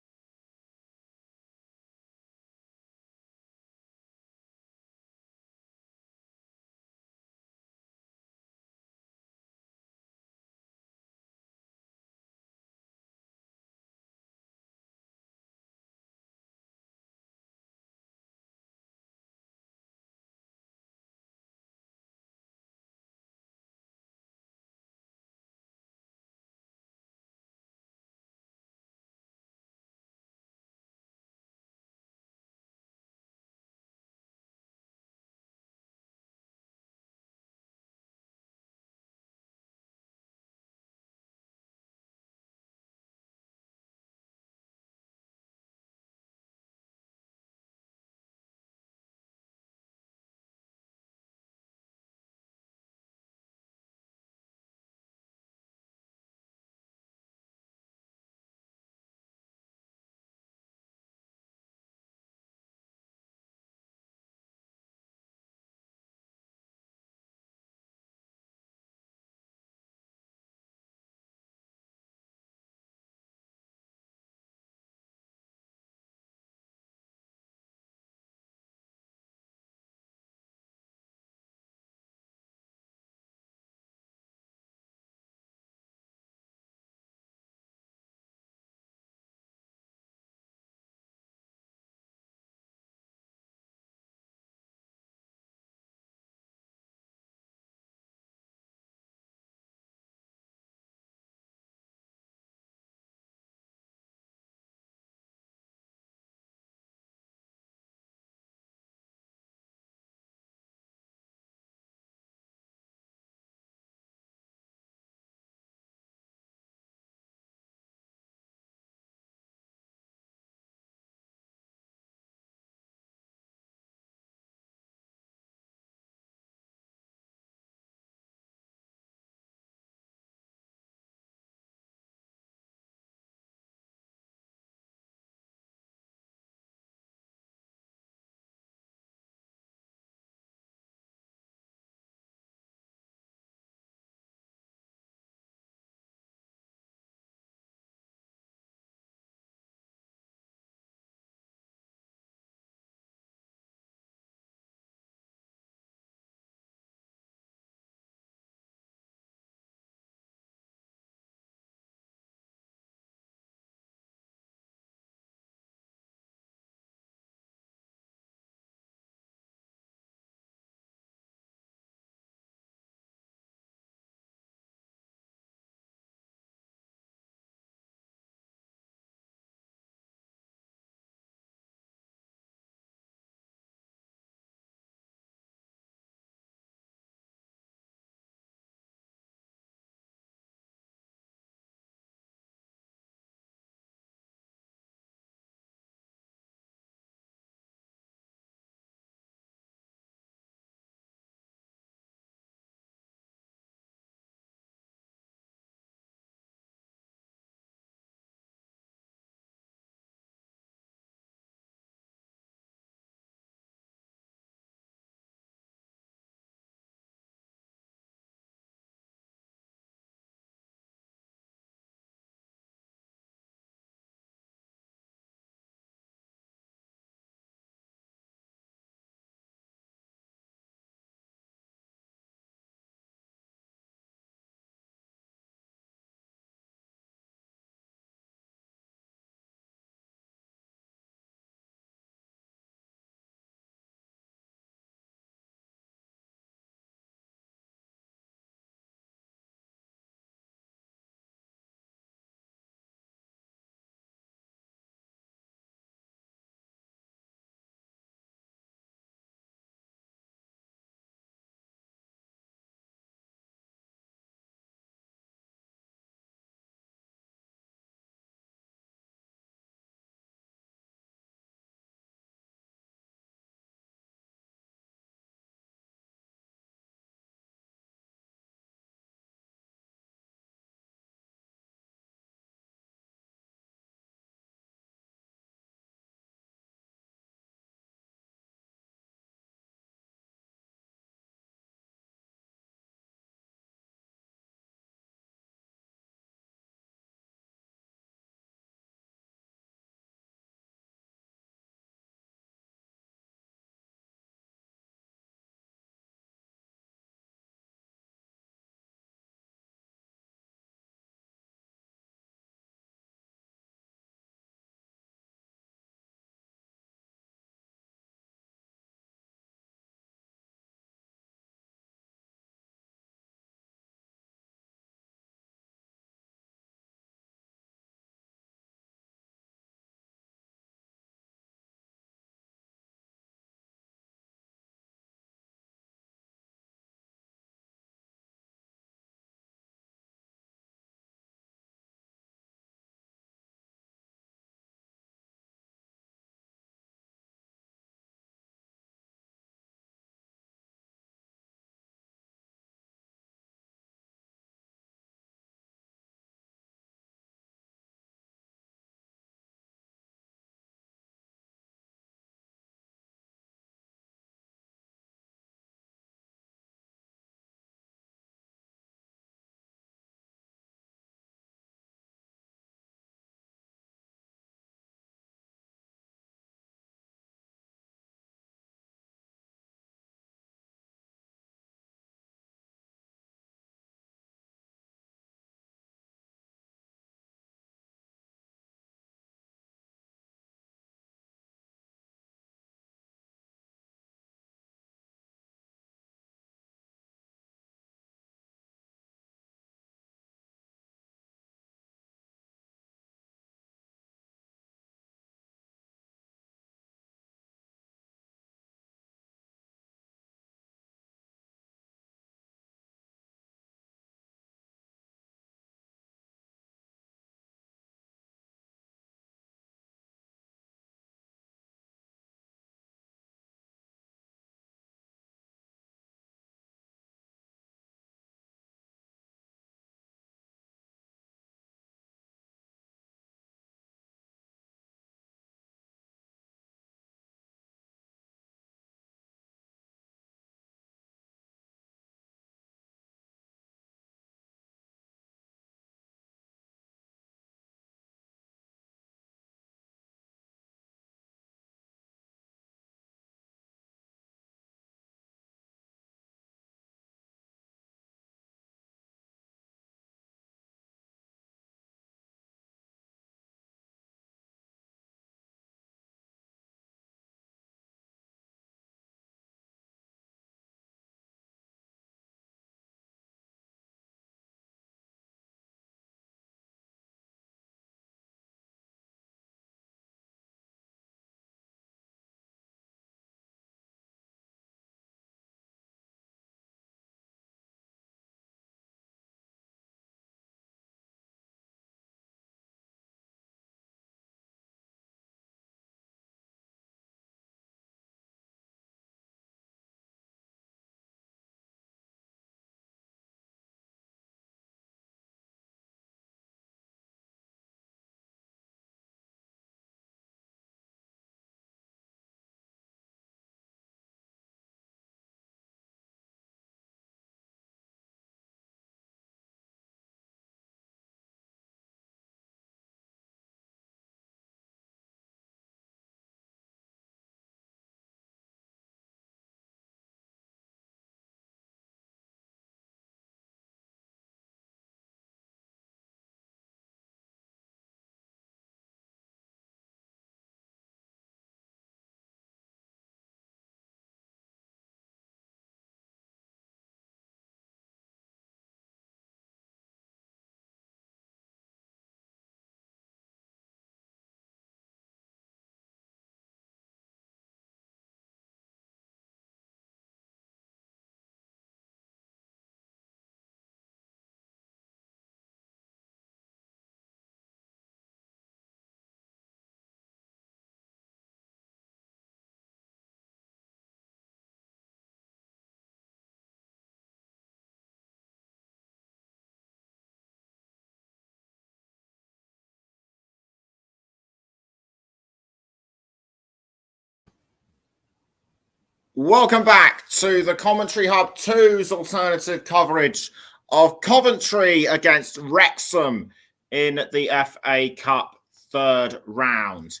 [SPEAKER 1] Welcome back to the Commentary Hub 2's alternative coverage of Coventry against Wrexham in the FA Cup third round.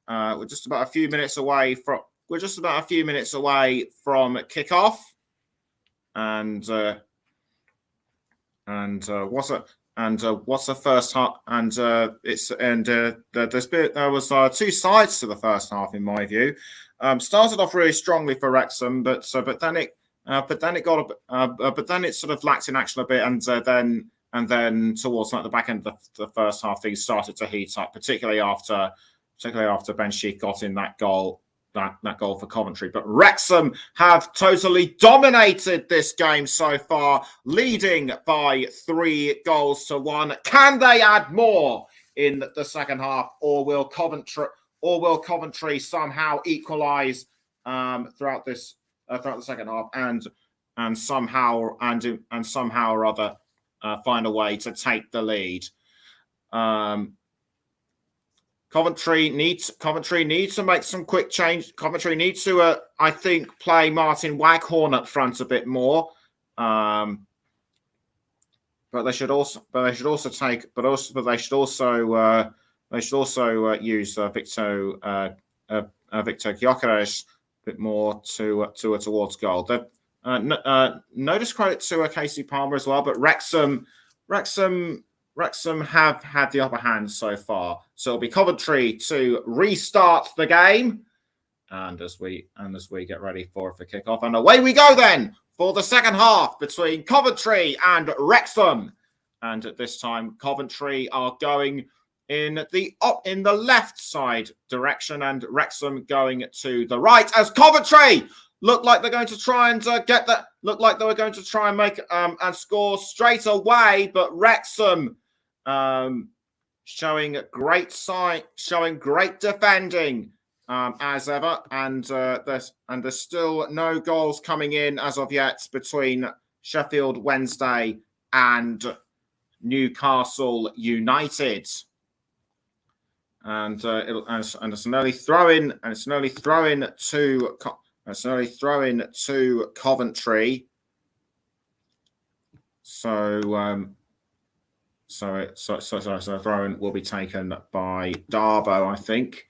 [SPEAKER 1] We're just about a few minutes away from kickoff, and what's the first half? And there was two sides to the first half in my view. Started off really strongly for Wrexham, but then it sort of lacked in action a bit, and then towards the back end of the first half, things started to heat up, particularly after Ben Sheaf got in that goal for Coventry. But Wrexham have totally dominated this game so far, leading by 3-1. Can they add more in the second half, or will Coventry somehow equalise throughout the second half and somehow or other find a way to take the lead? Coventry needs to make some quick change. Coventry needs to, I think, play Martin Waghorn up front a bit more. But they should also use Victor Gyökeres a bit more towards goal. No discredit to Casey Palmer as well, but Wrexham have had the upper hand so far. So it'll be Coventry to restart the game, and as we get ready for kickoff, and away we go then for the second half between Coventry and Wrexham. And at this time, Coventry are going in the left side direction, and Wrexham going to the right, as Coventry look like they're going to try and look like they were going to try and make and score straight away, but Wrexham showing great defending as ever, and there's still no goals coming in as of yet between Sheffield Wednesday and Newcastle United. And it's an early throw in, to Coventry. So the throw-in will be taken by Darboe, I think,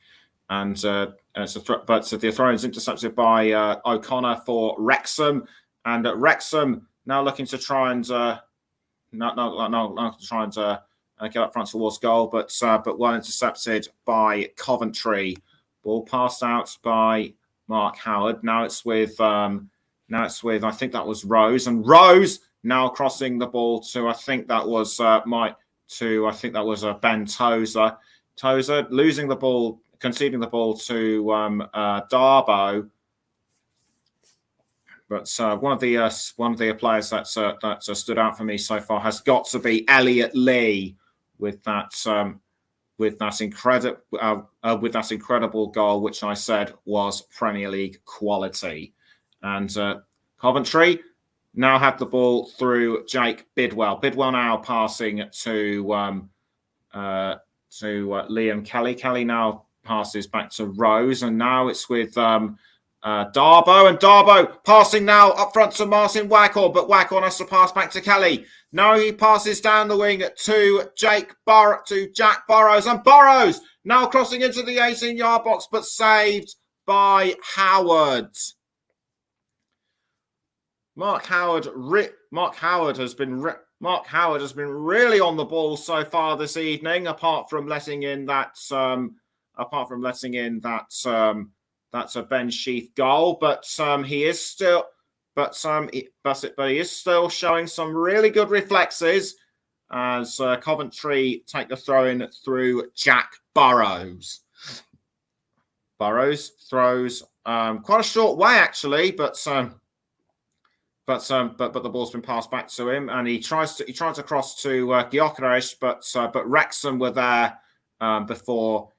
[SPEAKER 1] and the throw-in is intercepted by O'Connor for Wrexham, and Wrexham now looking to try and get up front towards goal, but well intercepted by Coventry. Ball passed out by Mark Howard. Now it's with I think that was Rose, and Rose now crossing the ball to Ben Tozer. Tozer losing the ball, conceding the ball to Darboe. But one of the players that stood out for me so far has got to be Elliot Lee with that incredible goal, which I said was Premier League quality. And Coventry now have the ball through Jake Bidwell. Bidwell now passing to Liam Kelly. Kelly now passes back to Rose, and now it's with Darboe, and Darboe passing now up front to Martin Waghorn, but Waghorn has to pass back to Kelly. Now he passes down the wing to Jack Burrows, and Burrows now crossing into the 18-yard box, but saved by Howard. Mark Howard has been really on the ball so far this evening, apart from letting in that that's a Ben Sheaf goal, but he is still showing some really good reflexes as Coventry take the throw in through Jack Burrows. Burrows throws quite a short way actually, but the ball's been passed back to him, and he tries to cross to Gyökeres, but Wrexham were there before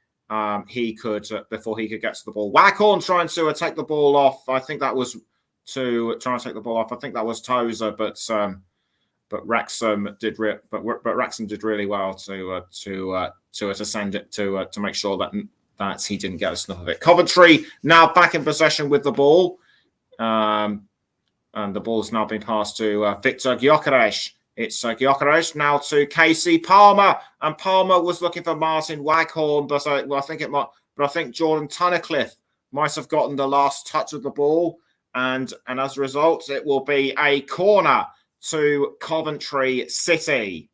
[SPEAKER 1] he could get to the ball. Waghorn trying to take the ball off. I think that was Tozer, but Wrexham did really well to send it to make sure that he didn't get a snuff of it. Coventry now back in possession with the ball, And the ball's now been passed to Victor Gyökeres. It's Gyökeres now to Casey Palmer, and Palmer was looking for Martin Waghorn, but I think Jordan Tunnicliffe might have gotten the last touch of the ball, and as a result, it will be a corner to Coventry City.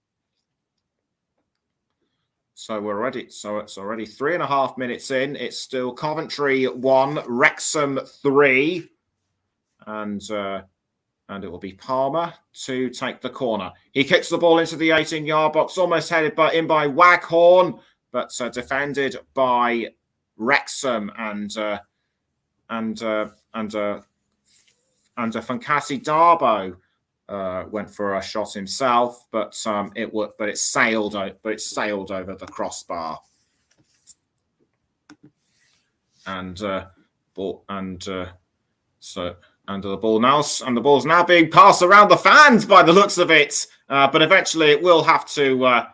[SPEAKER 1] So we're ready. So it's already 3.5 minutes in. It's still Coventry 1, Wrexham 3, and it will be Palmer to take the corner. He kicks the ball into the 18-yard box, almost headed in by Waghorn, but defended by Wrexham and Funkasi Darbo went for a shot himself, but it sailed over the crossbar, and the ball's now being passed around the fans by the looks of it. But eventually it will have to go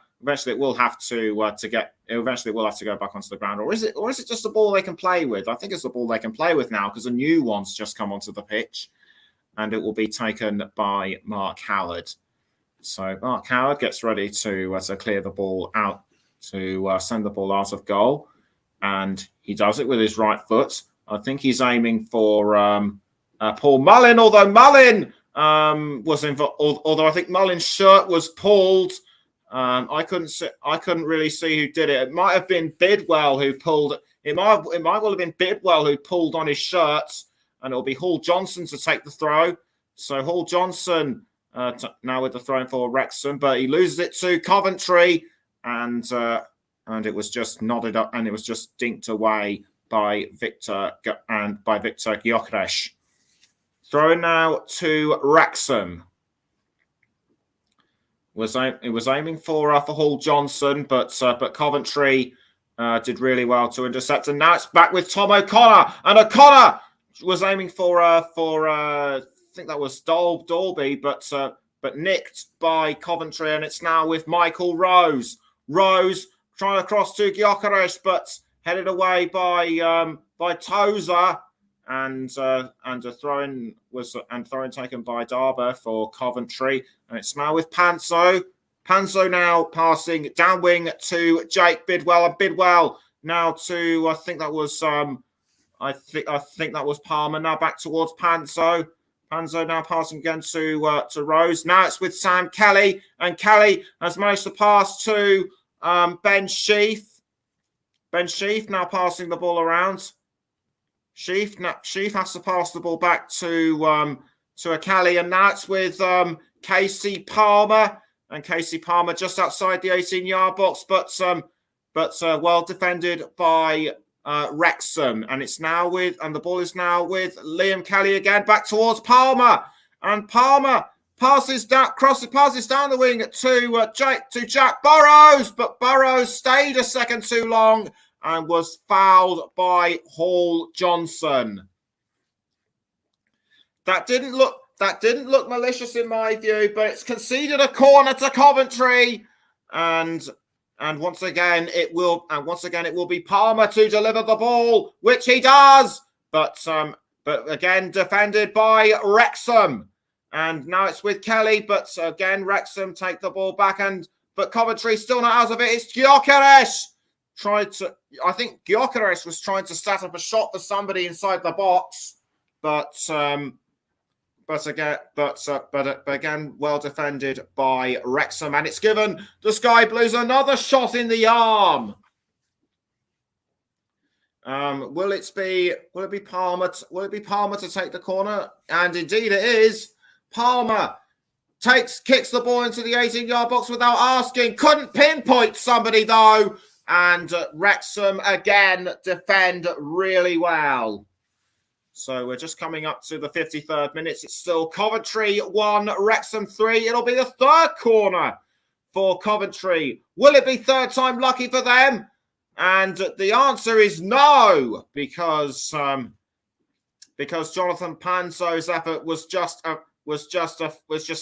[SPEAKER 1] back onto the ground, or is it just a ball they can play with? I think it's the ball they can play with now, because a new one's just come onto the pitch, and it will be taken by Mark Howard. So Mark Howard gets ready to clear the ball out, to send the ball out of goal, and he does it with his right foot. I think he's aiming for Paul Mullin, although Mullin was involved. Although I think Mullin's shirt was pulled. I couldn't really see who did it. It might have been Bidwell who pulled. It might well have been Bidwell who pulled on his shirt, and it'll be Hall Johnson to take the throw. So Hall Johnson now with the throw for Wrexham, but he loses it to Coventry, and it was just nodded up, and it was just dinked away by Victor Gyökeres. Throw now to Wrexham. It was aiming for Hall Johnson, but Coventry did really well to intercept, and now it's back with Tom O'Connor, and O'Connor was aiming for I think that was Dalby, but nicked by Coventry, and it's now with Michael Rose. Rose trying to cross to Gyökeres, but headed away by Tozer, and a throw-in taken by Darber for Coventry, and it's now with Panso. Panso now passing down wing to Jake Bidwell, and Bidwell now to I think that was Palmer. Now back towards Panso. Panso now passing again to Rose. Now it's with Sam Kelly, and Kelly has managed to pass to Ben Sheaf. Ben Sheaf now passing the ball around. Sheaf has to pass the ball back to a Kelly, and now it's with Casey Palmer, and Casey Palmer just outside the 18-yard box, but well defended by Wrexham, and the ball is now with Liam Kelly again, back towards Palmer, and Palmer passes down the wing to Jack Burrows, but Burrows stayed a second too long and was fouled by Hall Johnson. That didn't look malicious in my view, but it's conceded a corner to Coventry, and once again it will be Palmer to deliver the ball, which he does, but again defended by Wrexham, and now it's with Kelly, but again Wrexham take the ball back, but Coventry still not out of it. It's Gyökeres. I think Gyökeres was trying to set up a shot for somebody inside the box, but again, well defended by Wrexham, and it's given the Sky Blues another shot in the arm. Will it be Palmer? Will it be Palmer to take the corner? And indeed, it is. Palmer kicks the ball into the 18-yard box without asking. Couldn't pinpoint somebody though. And Wrexham again defend really well. So we're just coming up to the 53rd minute. It's still Coventry 1, Wrexham 3. It'll be the third corner for Coventry. Will it be third time lucky for them? And the answer is no, because Jonathan Panso's effort was just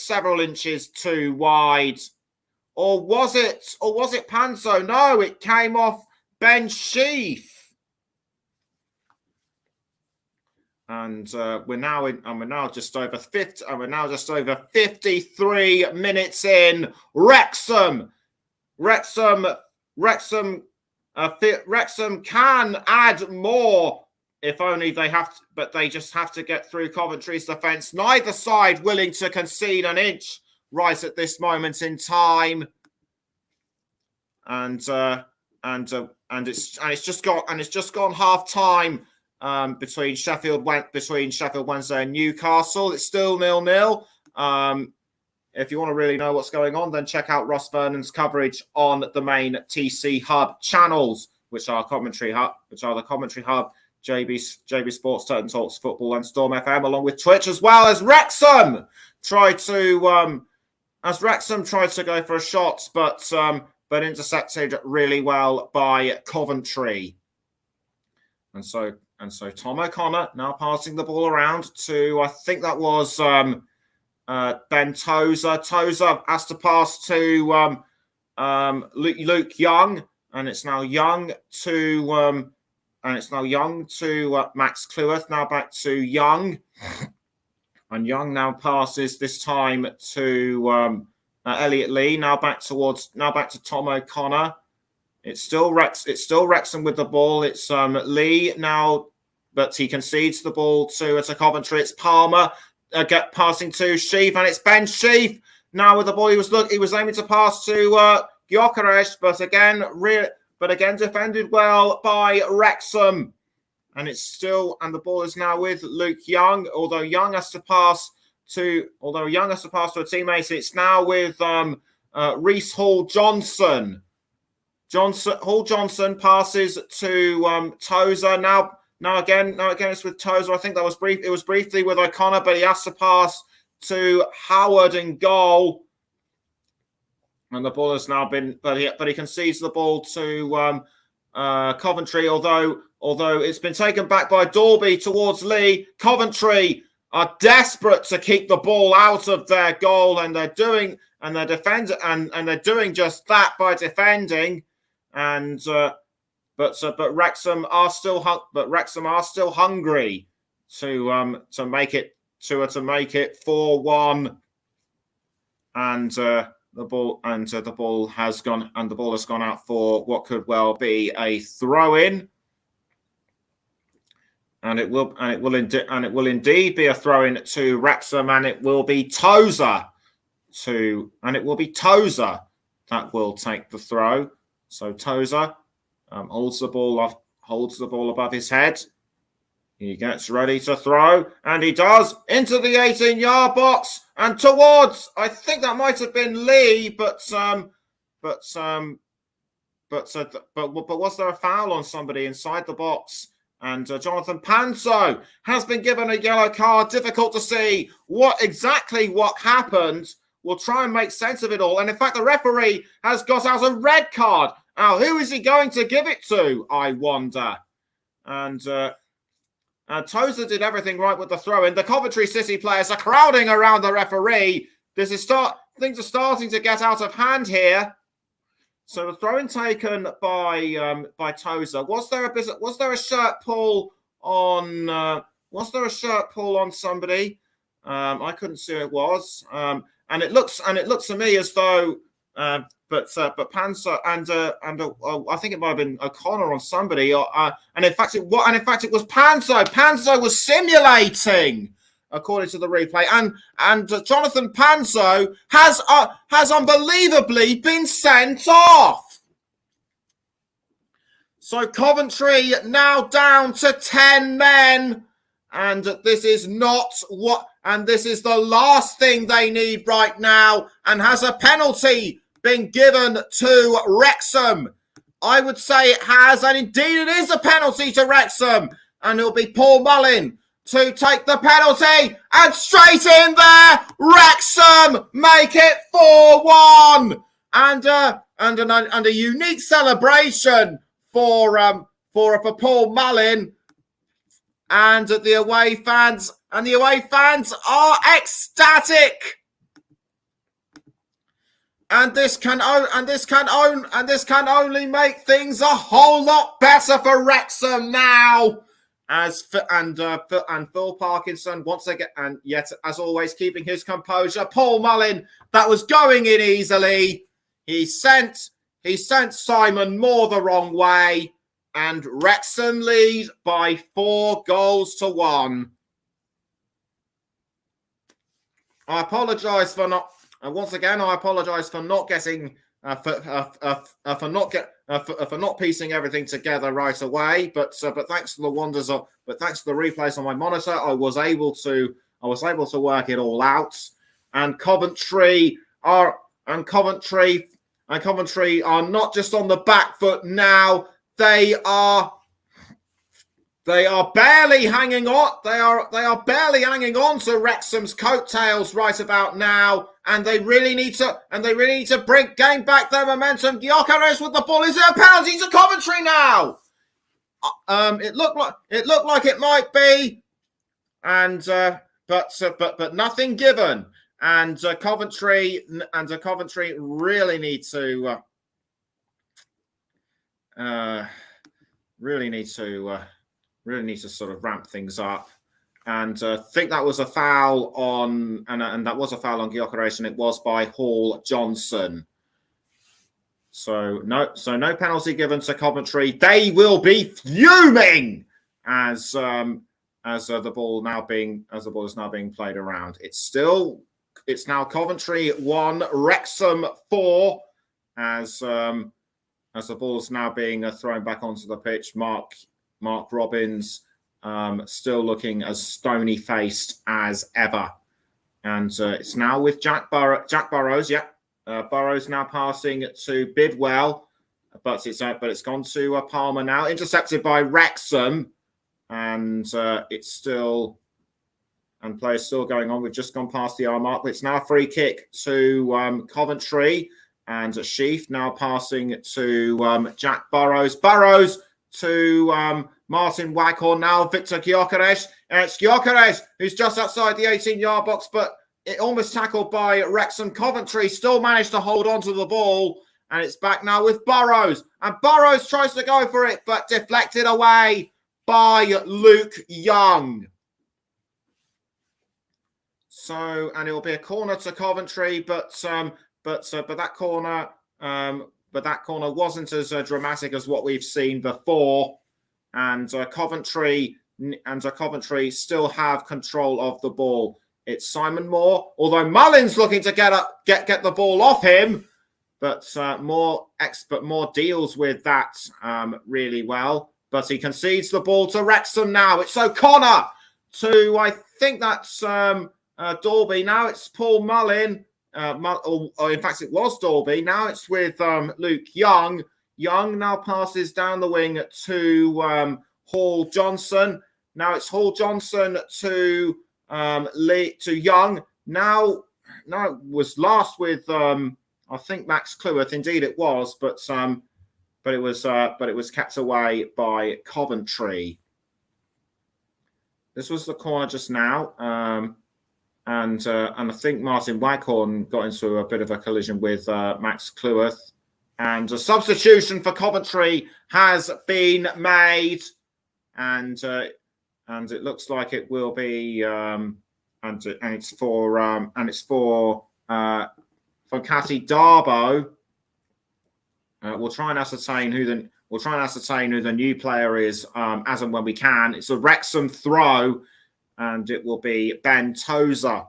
[SPEAKER 1] several inches too wide. Or was it Panso? No, it came off Ben Sheaf. And we're now just over 53 minutes in. Wrexham can add more if only they have to, but they just have to get through Coventry's defence. Neither side willing to concede an inch right at this moment in time. And it's just gone half time between Sheffield Wednesday and Newcastle. It's still 0-0. If you want to really know what's going on, then check out Ross Vernon's coverage on the main TC Hub channels, which are the Coventry Hub, JB Sports, Turton Talks Football, and Storm FM, along with Twitch, as well as Wrexham tried to go for a shot, but intercepted really well by Coventry. And so Tom O'Connor now passing the ball around to, I think that was Ben Tozer. Tozer has to pass to Luke Young, and it's now Young to Max Cleworth. Now back to Young, and Young now passes this time to Elliot Lee. Now back to Tom O'Connor. It's still Wrexham with the ball. It's Lee now, but he concedes the ball to Coventry. It's Palmer passing to Sheaf, and it's Ben Sheaf now with the ball. He was aiming to pass to Gyökeres, but again defended well by Wrexham, and the ball is now with Luke Young. Although Young has to pass to a teammate, it's now with Reece Hall-Johnson. Hall-Johnson passes to Tozer. Now again it's with Tozer. I think that was brief. It was briefly with O'Connor, but he has to pass to Howard in goal. And the ball has now been, but he concedes the ball to Coventry. Although it's been taken back by Dorby towards Lee. Coventry are desperate to keep the ball out of their goal, and they're doing just that by defending. And but Wrexham are still hungry to make it 4-1, and the ball has gone out for what could well be a throw-in. And it will indeed be a throw-in to Wrexham, and it will be Tozer that will take the throw. So Tozer holds the ball above his head. He gets ready to throw, and he does, into the 18-yard box and towards, I think that might have been Lee, but was there a foul on somebody inside the box? And Jonathan Panso has been given a yellow card. Difficult to see what happened. We'll try and make sense of it all. And in fact, the referee has got out a red card. Now, who is he going to give it to, I wonder? And Tozer did everything right with the throw-in. The Coventry City players are crowding around the referee. Things are starting to get out of hand here. So the throw-in taken by Tozer. Was there a shirt pull on? Was there a shirt pull on somebody? I couldn't see who it was. And it looks to me as though, but Panzer and I think it might have been O'Connor on somebody. And in fact it was Panzer. Panzer was simulating, according to the replay, and Jonathan Panzo has unbelievably been sent off. So Coventry now down to 10 men, and this is the last thing they need right now. And has a penalty been given to Wrexham? I would say it has, and indeed it is a penalty to Wrexham, and it'll be Paul Mullin to take the penalty, and straight in there, Wrexham make it 4-1, and a unique celebration for Paul Mullin, and the away fans are ecstatic, and this can only make things a whole lot better for Wrexham now. and Phil Parkinson once again, and yet as always keeping his composure. Paul Mullin, that was going in easily. He sent Simon Moore the wrong way, and Wrexham lead by 4-1. I apologise for not. Once again, I apologise for not getting for not piecing everything together right away. But thanks to the wonders of, thanks to the replays on my monitor, I was able to work it all out. And Coventry are not just on the back foot now. They are barely hanging on. They are barely hanging on to Wrexham's coattails right about now, and they really need to gain back their momentum. Gyökeres with the ball. Is there a penalty to Coventry now? It looked like it might be, and but nothing given. And Coventry really need to really need to sort of ramp things up, and think that was a foul on, and that was a foul on Gyökeres, and it was by Hall Johnson. So no penalty given to Coventry. They will be fuming as the ball is now being played around. It's now Coventry 1, Wrexham 4, as the ball is now being thrown back onto the pitch. Mark Robbins still looking as stony-faced as ever. And it's now with Jack Burrows. Yeah, Burrows now passing to Bidwell, but it's gone to Palmer now. Intercepted by Wrexham, and it's still... and play is still going on. We've just gone past the hour mark, but it's now a free kick to Coventry. And Sheaf now passing to Jack Burrows. Burrows to Martin Waghorn, now Victor Gyökeres. And it's Gyökeres who's just outside the 18-yard box, but it almost tackled by Wrexham. Coventry still managed to hold on to the ball, and it's back now with Burrows. And Burrows tries to go for it, but deflected away by Luke Young. So, and it will be a corner to Coventry, but that corner wasn't as dramatic as what we've seen before, and Coventry still have control of the ball. It's Simon Moore, although Mullin's looking to get the ball off him, but Moore deals with that really well. But he concedes the ball to Wrexham now. It's O'Connor to, I think that's Dalby. Now it's Paul Mullin. In fact, it was Dalby. Now it's with Luke Young. Young now passes down the wing to Hall Johnson. Now it's Hall Johnson to Young. Now it was last with I think Max Cleworth. Indeed, it was, but it was kept away by Coventry. This was the corner just now. And I think Martin Waghorn got into a bit of a collision with Max Cleworth. And a substitution for Coventry has been made. And it looks like it will be and it's for Cathy Darboe. We'll try and ascertain who the new player is as and when we can. It's a Wrexham throw. And it will be Ben Tozer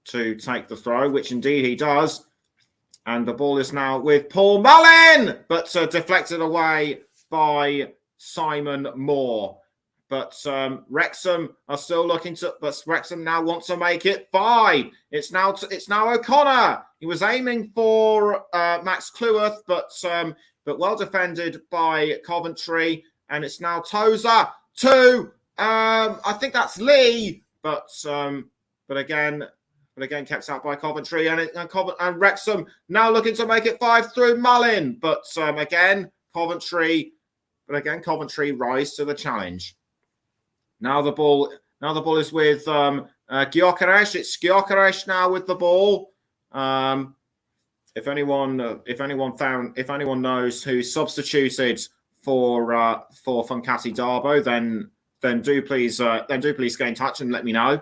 [SPEAKER 1] to take the throw, which indeed he does. And the ball is now with Paul Mullin, but deflected away by Simon Moore. But Wrexham are still looking to. But Wrexham now want to make it 5. It's now O'Connor. He was aiming for Max Cleworth, but well defended by Coventry. And it's now Tozer to. I think that's Lee, but again kept out by Coventry, and Wrexham now looking to make it 5 through Mullin, but again Coventry rise to the challenge. Now the ball is with Gyökeres. It's Gyökeres now with the ball. If anyone knows who substituted for Funkati Darbo, then do please get in touch and let me know.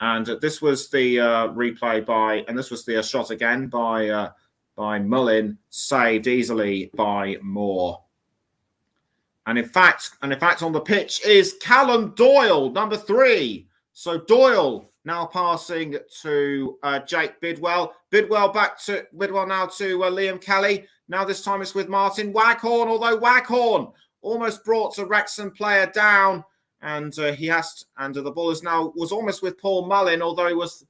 [SPEAKER 1] And this was the replay and this was the shot again by Mullin, saved easily by Moore. And in fact, on the pitch is Callum Doyle, number 3. So Doyle now passing to Jake Bidwell. Bidwell now to Liam Kelly. Now this time it's with Martin Waghorn, although Waghorn almost brought a Wrexham player down, and the ball was almost with Paul Mullin, although he was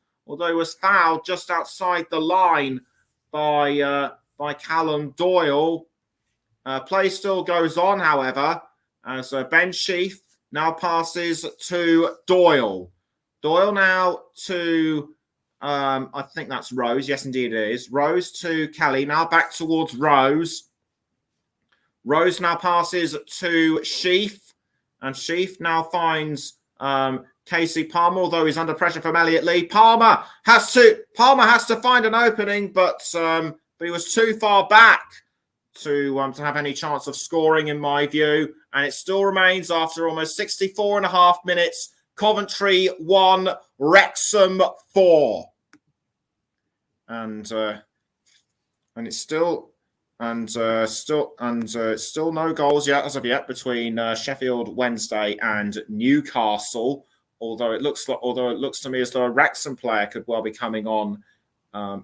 [SPEAKER 1] fouled just outside the line by Callum Doyle. Play still goes on, however, as Ben Sheaf now passes to Doyle. Doyle now to, I think that's Rose. Yes, indeed it is. Rose to Kelly. Now back towards Rose. Rose now passes to Sheaf. And Sheaf now finds Casey Palmer, although he's under pressure from Elliot Lee. Palmer has to find an opening, but he was too far back to have any chance of scoring, in my view. And it still remains, after almost 64 and a half minutes, Coventry 1, Wrexham 4. And it's still no goals yet as of yet between Sheffield Wednesday and Newcastle. Although it looks to me as though a Wrexham player could well be coming on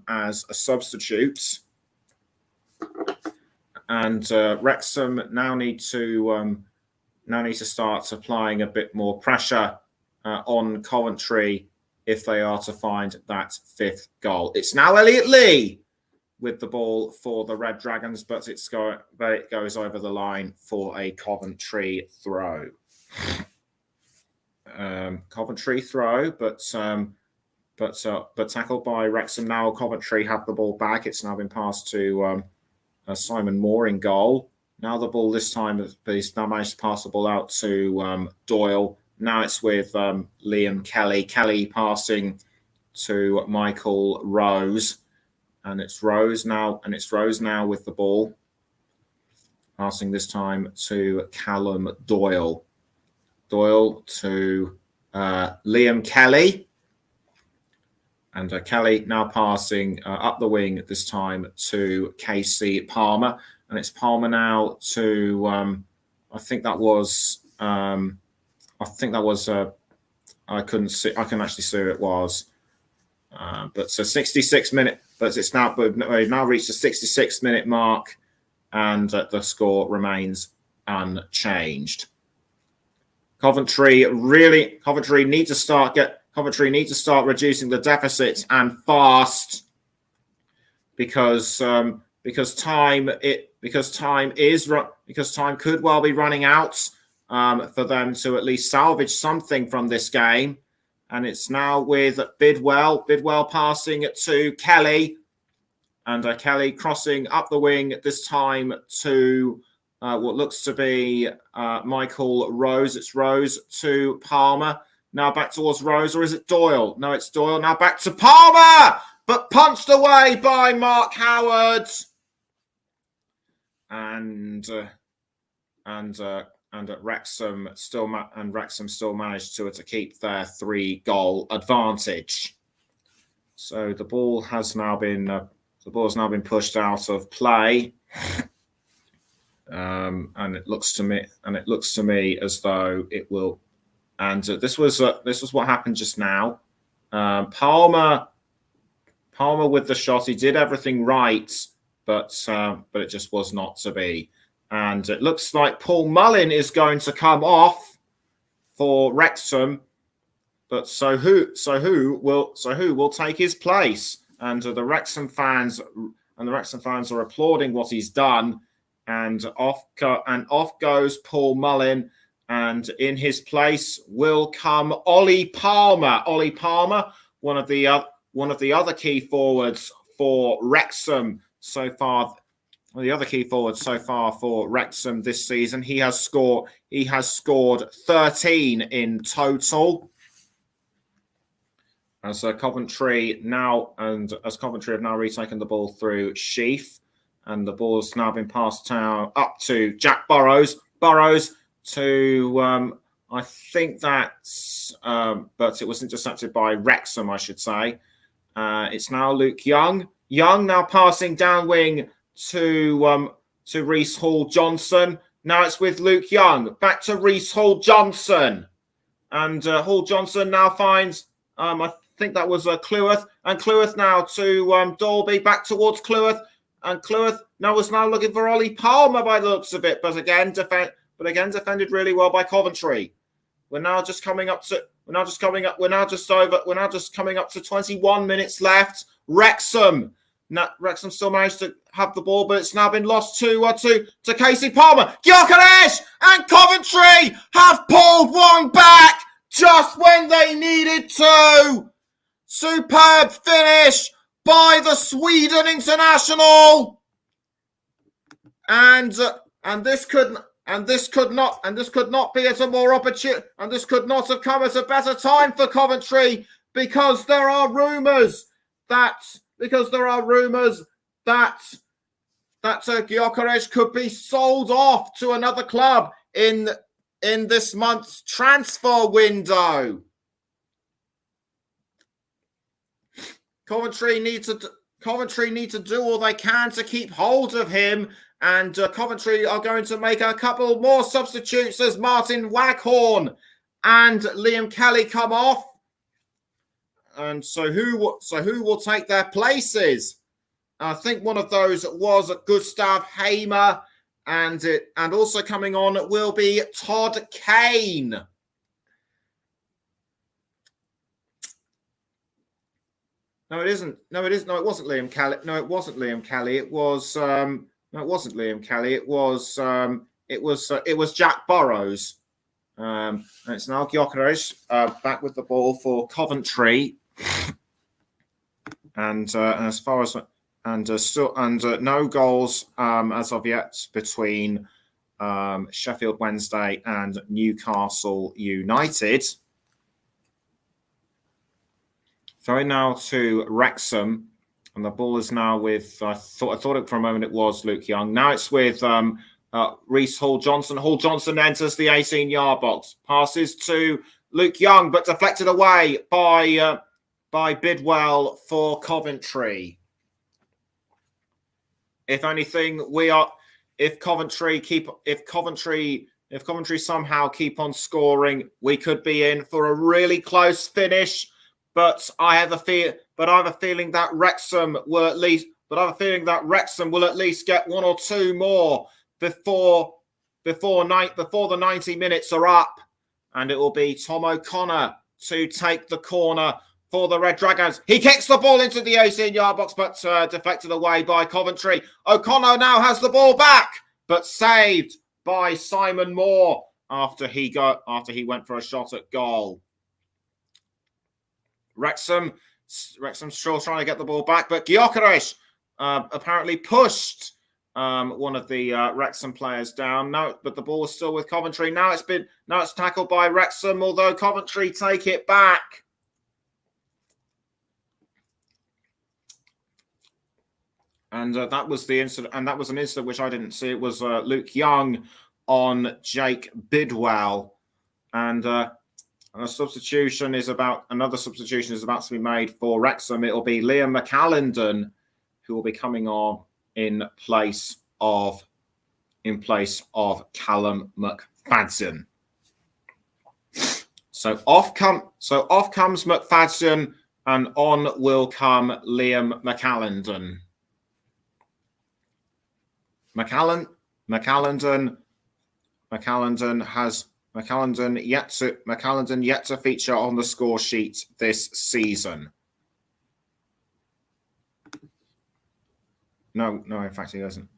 [SPEAKER 1] as a substitute. And Wrexham now need to start applying a bit more pressure on Coventry if they are to find that 5th goal. It's now Elliot Lee with the ball for the Red Dragons, but it goes over the line for a Coventry throw. Coventry throw, but tackled by Wrexham. Now Coventry have the ball back. It's now been passed to Simon Moore in goal. Now the ball this time, he's now managed to pass the ball out to Doyle. Now it's with Liam Kelly. Kelly passing to Michael Rose. And it's Rose now with the ball. Passing this time to Callum Doyle. Doyle to Liam Kelly. And Kelly now passing up the wing this time to Casey Palmer. And it's Palmer now to, I couldn't see, I can actually see who it was. But so 66 minute, but we've now reached the 66-minute mark, and the score remains unchanged. Coventry need to start reducing the deficit, and fast, because time could well be running out for them to at least salvage something from this game. And it's now with Bidwell passing it to Kelly, and Kelly crossing up the wing this time to what looks to be Michael Rose. It's Rose to Palmer. Now back towards Rose, or is it Doyle? No, it's Doyle. Now back to Palmer, but punched away by Mark Howard. And Wrexham still managed to keep their 3-goal advantage. So the ball has now been pushed out of play, and it looks to me as though it will. And this was what happened just now. Palmer with the shot, he did everything right, but it just was not to be. And it looks like Paul Mullin is going to come off for Wrexham. But so who will take his place? And the Wrexham fans are applauding what he's done. And off goes Paul Mullin, and in his place will come Ollie Palmer. Ollie Palmer, one of the other key forwards for Wrexham so far. The other key forward so far for Wrexham this season. He has scored 13 in total. As Coventry have now retaken the ball through Sheaf, and the ball's now been passed up to Jack Burrows. Burrows to I think that's but it was intercepted by Wrexham, I should say. It's now Luke Young. Young now passing down wing to Reece Hall-Johnson. Now it's with Luke Young. Back to Reece Hall-Johnson. And Hall-Johnson now finds, I think that was Cleworth. And Cleworth now to Dalby. Back towards Cleworth. And Cleworth was now looking for Ollie Palmer by the looks of it. But again, defended really well by Coventry. We're now just coming up to 21 minutes left. Wrexham still managed to have the ball, but it's now been lost to Casey Palmer. Gyökeres and Coventry have pulled one back just when they needed to. Superb finish by the Sweden international, and this could not be at a more opportune, and this could not have come at a better time for Coventry, because there are rumours that Gyökeres could be sold off to another club in this month's transfer window. Coventry need to do all they can to keep hold of him, and Coventry are going to make a couple more substitutes as Martin Waghorn and Liam Kelly come off. And so who will take their places? I think one of those was Gustav Hamer, and also coming on will be Todd Kane. No, it isn't. No, it isn't. No, it wasn't Liam Kelly. No, it wasn't Liam Kelly. It was no, it wasn't Liam Kelly. It was Jack Burrows. And it's now Gyökeres back with the ball for Coventry. And as far as no goals as of yet between Sheffield Wednesday and Newcastle United. Throwing now to Wrexham, and the ball is now with. I thought it for a moment it was Luke Young. Now it's with Reece Hall-Johnson. Hall-Johnson enters the 18-yard box, passes to Luke Young, but deflected away by Bidwell for Coventry. If anything, if Coventry somehow keep on scoring, we could be in for a really close finish. But I have a feeling that Wrexham will at least get one or two more before the 90 minutes are up, and it will be Tom O'Connor to take the corner for the Red Dragons. He kicks the ball into the 18-yard box, but deflected away by Coventry. O'Connor now has the ball back, but saved by Simon Moore after he went for a shot at goal. Wrexham's still trying to get the ball back, but Gyökeres apparently pushed one of the Wrexham players down. No, but the ball is still with Coventry. Now it's tackled by Wrexham, although Coventry take it back. And that was the incident, and that was an incident which I didn't see. It was Luke Young on Jake Bidwell, and another substitution is about to be made for Wrexham. It will be Liam McAlendon who will be coming on in place of Callum McFadzean. So off comes McFadzean, and on will come Liam McAlendon. McAlendon yet to feature on the score sheet this season. No, in fact he doesn't.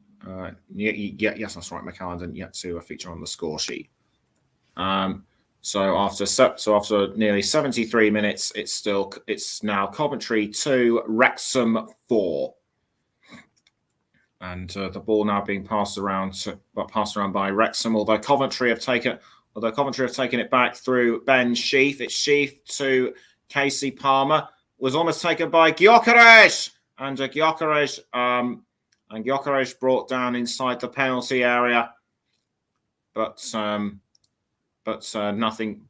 [SPEAKER 1] Yes, that's right. McAlendon yet to feature on the score sheet. So after nearly 73 minutes, it's now Coventry 2, Wrexham 4. And the ball now being passed around by Wrexham, although Coventry have taken it back through Ben Sheaf. It's Sheaf to Casey Palmer. Was almost taken by Gyökeres. And Gyökeres and Gyökeres brought down inside the penalty area, but nothing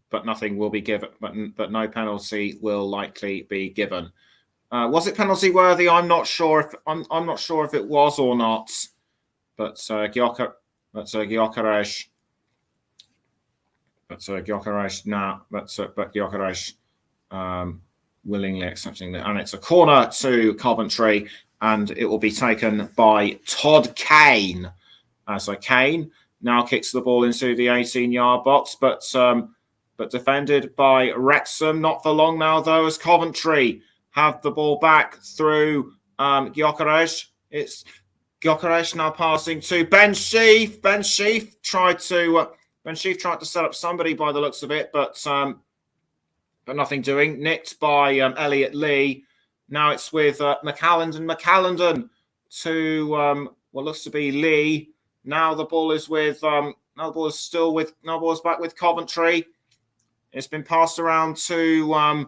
[SPEAKER 1] will be given. But no penalty will likely be given. Was it penalty worthy? I'm not sure if it was or not. But Gyökeres willingly accepting that, and it's a corner to Coventry, and it will be taken by Todd Kane. So Kane now kicks the ball into the 18-yard box, but defended by Wrexham. Not for long now, though, as Coventry have the ball back through Gyökeres. It's Gyökeres now passing to Ben Sheaf. Ben Sheaf tried to set up somebody by the looks of it, but nothing doing. Nicked by Elliot Lee. Now it's with McAlendon. McAlendon to what looks to be Lee. Now the ball is with back with Coventry. It's been passed around to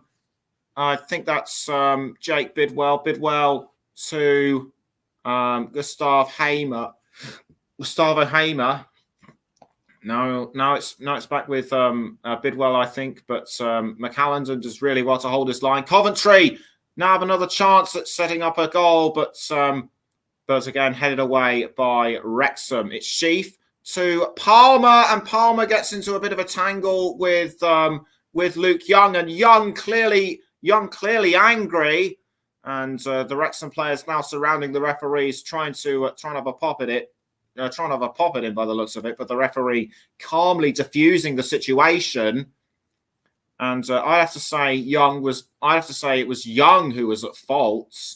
[SPEAKER 1] I think that's Jake Bidwell. Bidwell to Gustavo Hamer. Now it's back with Bidwell, I think, but McAlendon does really well to hold his line. Coventry now have another chance at setting up a goal, but again headed away by Wrexham. It's Sheaf to Palmer, and Palmer gets into a bit of a tangle with Luke Young, and Young clearly angry, and the Wrexham players now surrounding the referees, trying to have a pop at it. Trying to have a pop at him by the looks of it, but the referee calmly diffusing the situation. And I have to say it was Young who was at fault.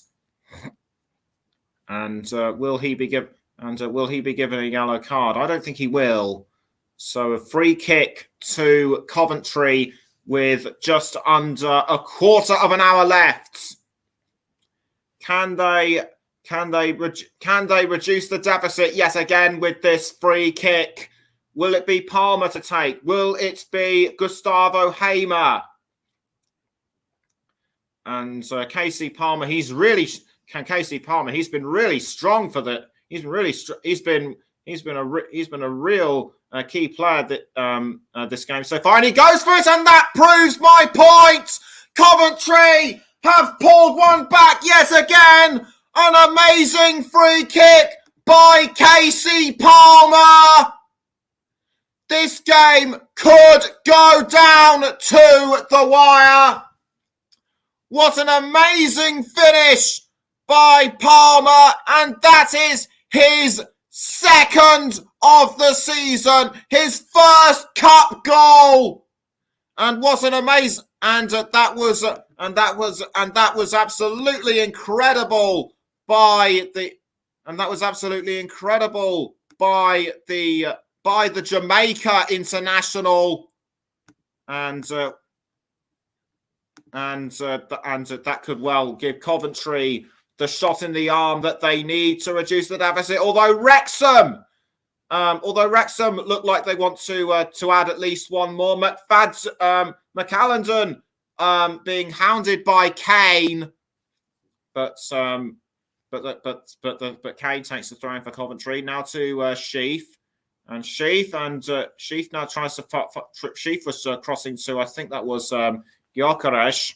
[SPEAKER 1] And will he be given a yellow card? I don't think he will. So a free kick to Coventry with just under a quarter of an hour left. Can they reduce the deficit yet again with this free kick? Will it be Palmer to take? Will it be Gustavo Hamer? And Casey Palmer, he's been really strong for the. He's been a real key player that this game so far, and he goes for it, and that proves my point. Coventry have pulled one back yet again. An amazing free kick by Casey Palmer. This game could go down to the wire. What an amazing finish by Palmer. And that is his second of the season. His first cup goal. And what an amazing, and that was absolutely incredible by the Jamaica international, and that could well give Coventry the shot in the arm that they need to reduce the deficit. Although Wrexham look like they want to add at least one more. McAlendon being hounded by Kane, but Kane takes the throw in for Coventry. Now to Sheaf, and Sheaf now tries to. Sheaf was crossing to, I think that was Gyökeres.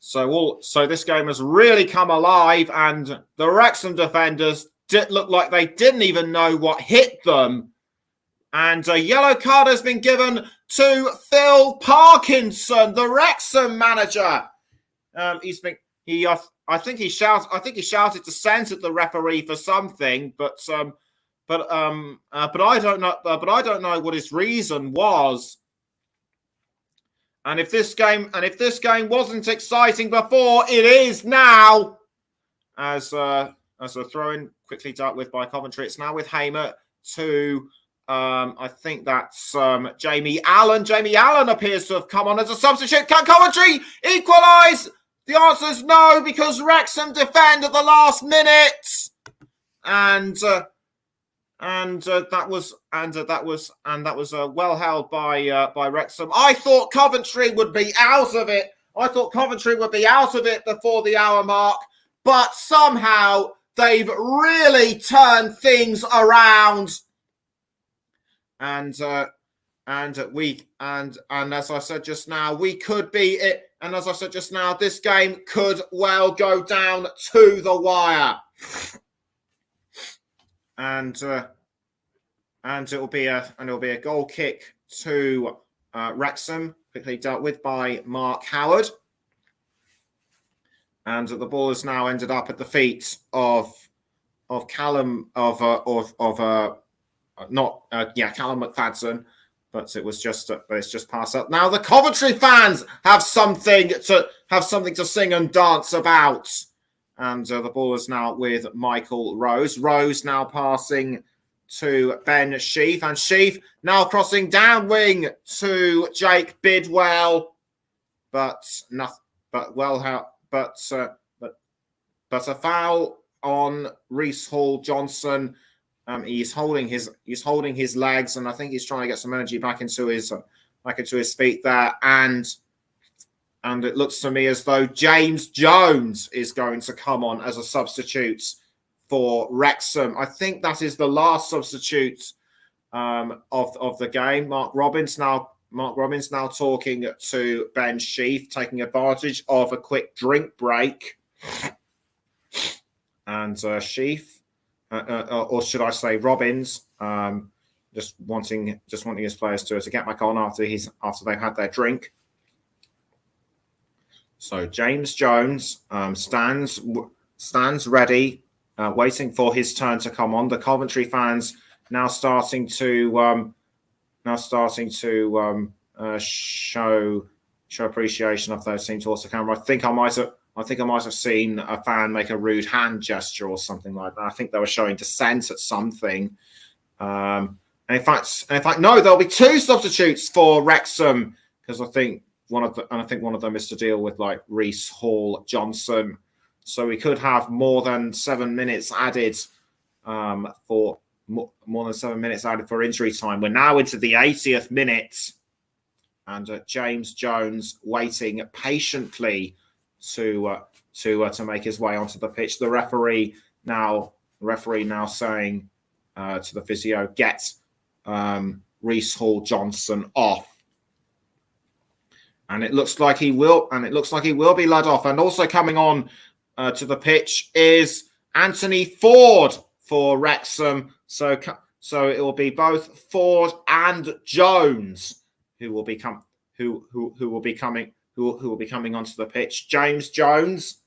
[SPEAKER 1] So this game has really come alive, and the Wrexham defenders did look like they didn't even know what hit them. And a yellow card has been given to Phil Parkinson, the Wrexham manager. I think he shouted dissent at the referee for something, but I don't know what his reason was. And if this game wasn't exciting before, it is now. As a throw-in quickly dealt with by Coventry, it's now with Hamer to I think that's Jamie Allen. Jamie Allen appears to have come on as a substitute. Can Coventry equalise? The answer is no, because Wrexham defend at the last minute, and that was well held by Wrexham. I thought Coventry would be out of it. Before the hour mark, but somehow they've really turned things around. And as I said just now, we could beat it. And as I said just now, this game could well go down to the wire. And it'll be a goal kick to Wrexham, quickly dealt with by Mark Howard. And the ball has now ended up at the feet of Callum Callum McFadden, but it's just passed up. Now the Coventry fans have something to sing and dance about. And the ball is now with Michael Rose. Rose now passing to Ben Sheaf, and Sheaf now crossing down wing to Jake Bidwell, but a foul on Reece Hall Johnson. He's holding his legs, and I think he's trying to get some energy back into his feet there. And it looks to me as though James Jones is going to come on as a substitute for Wrexham. I think that is the last substitute of the game. Mark Robbins now talking to Ben Sheaf, taking advantage of a quick drink break. And Sheaf, or should I say Robbins, just wanting his players to get back on after they've had their drink. So James Jones stands ready, waiting for his turn to come on. The Coventry fans now starting to show appreciation of those team towards the camera. I think I might have seen a fan make a rude hand gesture or something like that. I think they were showing dissent at something. And in fact, no, there'll be two substitutes for Wrexham, because I think one of them is to deal with like Reece Hall Johnson. So we could have more than 7 minutes added for injury time. We're now into the 80th minute, and James Jones waiting patiently to make his way onto the pitch. The referee now saying to the physio, get Reece Hall Johnson off. And it looks like he will be led off. And also coming on to the pitch is Anthony Ford for Wrexham. So it will be both Ford and Jones who will be coming onto the pitch. James Jones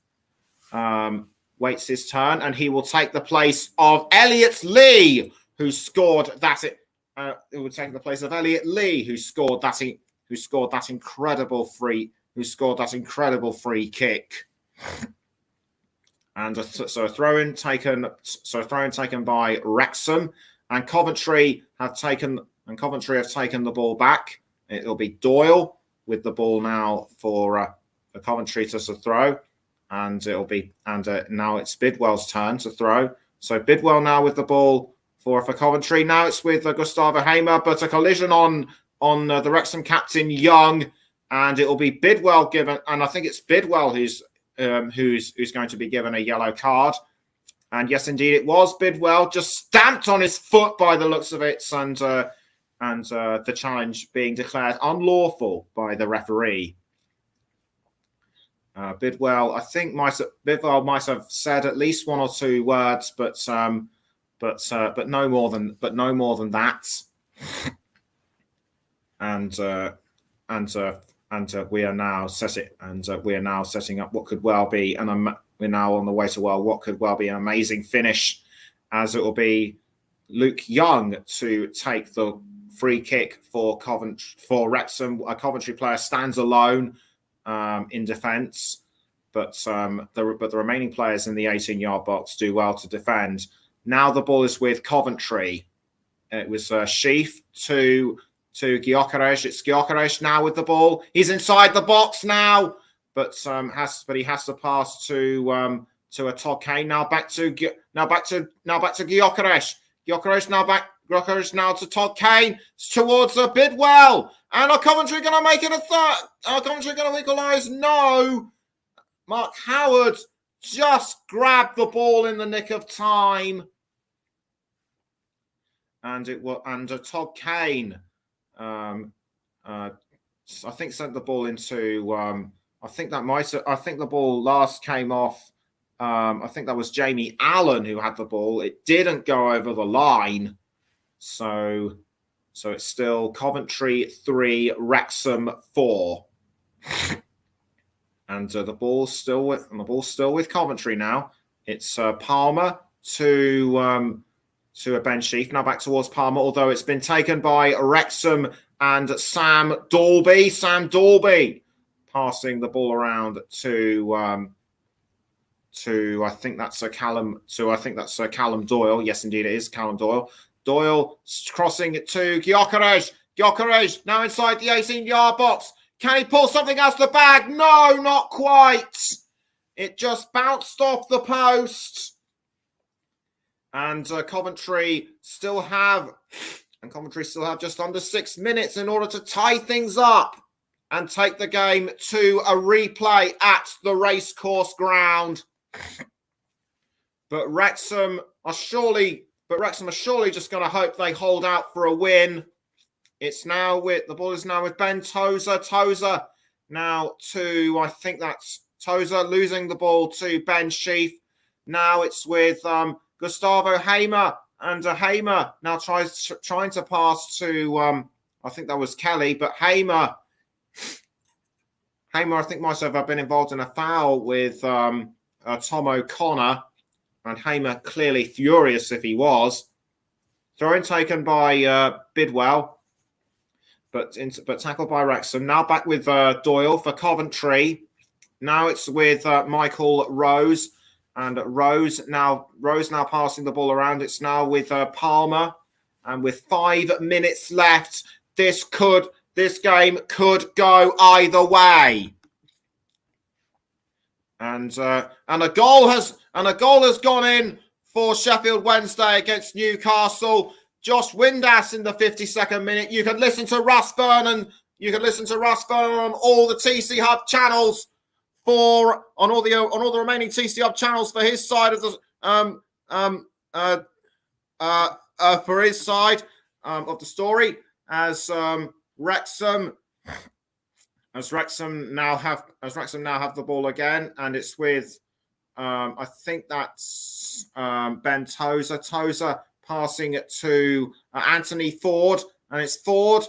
[SPEAKER 1] waits his turn, and he will take the place of Elliot Lee, who scored that. It will take the place of Elliot Lee, who scored that incredible free kick. And so a throw-in taken by Wrexham, and Coventry have taken the ball back. It'll be Doyle with the ball now for Coventry to throw, and now it's Bidwell's turn to throw. So Bidwell now with the ball for Coventry. Now it's with Gustavo Hamer, but a collision on the Wrexham captain Young, and it will be Bidwell given, and I think it's Bidwell who's going to be given a yellow card. And yes, indeed, it was Bidwell, just stamped on his foot by the looks of it, and the challenge being declared unlawful by the referee. Bidwell might have said at least one or two words, but no more than that. And we are now setting up what could well be, and we're now on the way to what could well be an amazing finish, as it will be Luke Young to take the free kick for Wrexham. A Coventry player stands alone in defence, but the remaining players in the 18-yard box do well to defend. Now the ball is with Coventry. It was Sheaf to Gyökeres. It's Gyökeres now with the ball. He's inside the box now, but he has to pass to a Todd Kane. Now back to Gyökeres. Gyökeres now to Todd Kane. It's towards Bidwell. And are Coventry going to make it a third? Are Coventry going to equalise? No. Mark Howard just grabbed the ball in the nick of time. And it was Todd Kane, I think sent the ball into. I think the ball last came off. I think that was Jamie Allen who had the ball. It didn't go over the line, so it's still Coventry 3, Wrexham 4, and the ball's still with Coventry now. It's Palmer to Ben Sheaf. Now back towards Palmer, although it's been taken by Wrexham and Sam Dalby. Sam Dalby passing the ball around to I think that's Callum Doyle. Yes, indeed, it is Callum Doyle. Doyle crossing it to Gyökeres. Gyökeres now inside the 18-yard box. Can he pull something out of the bag? No, not quite. It just bounced off the post. And Coventry still have just under 6 minutes in order to tie things up and take the game to a replay at the racecourse ground. But Wrexham are surely just going to hope they hold out for a win. The ball is now with Ben Tozer. Tozer now to, I think that's Tozer losing the ball to Ben Sheaf. Now it's with Gustavo Hamer, and Hamer now trying to pass to I think that was Kelly, but Hamer I think might have been involved in a foul with Tom O'Connor, and Hamer clearly furious if he was. Throw-in taken by Bidwell, but tackled by Wrexham. Now back with Doyle for Coventry. Now it's with Michael Rose. And Rose now passing the ball around. It's now with Palmer, and with 5 minutes left, this game could go either way. And a goal has gone in for Sheffield Wednesday against Newcastle. Josh Windass in the 52nd minute. You can listen to Russ Vernon. On all the TC Hub channels. On all the remaining TC Hub channels for his side of the of the story, as Wrexham now have the ball again, and it's with I think that's Ben Tozer. Tozer passing it to Anthony Ford, and it's Ford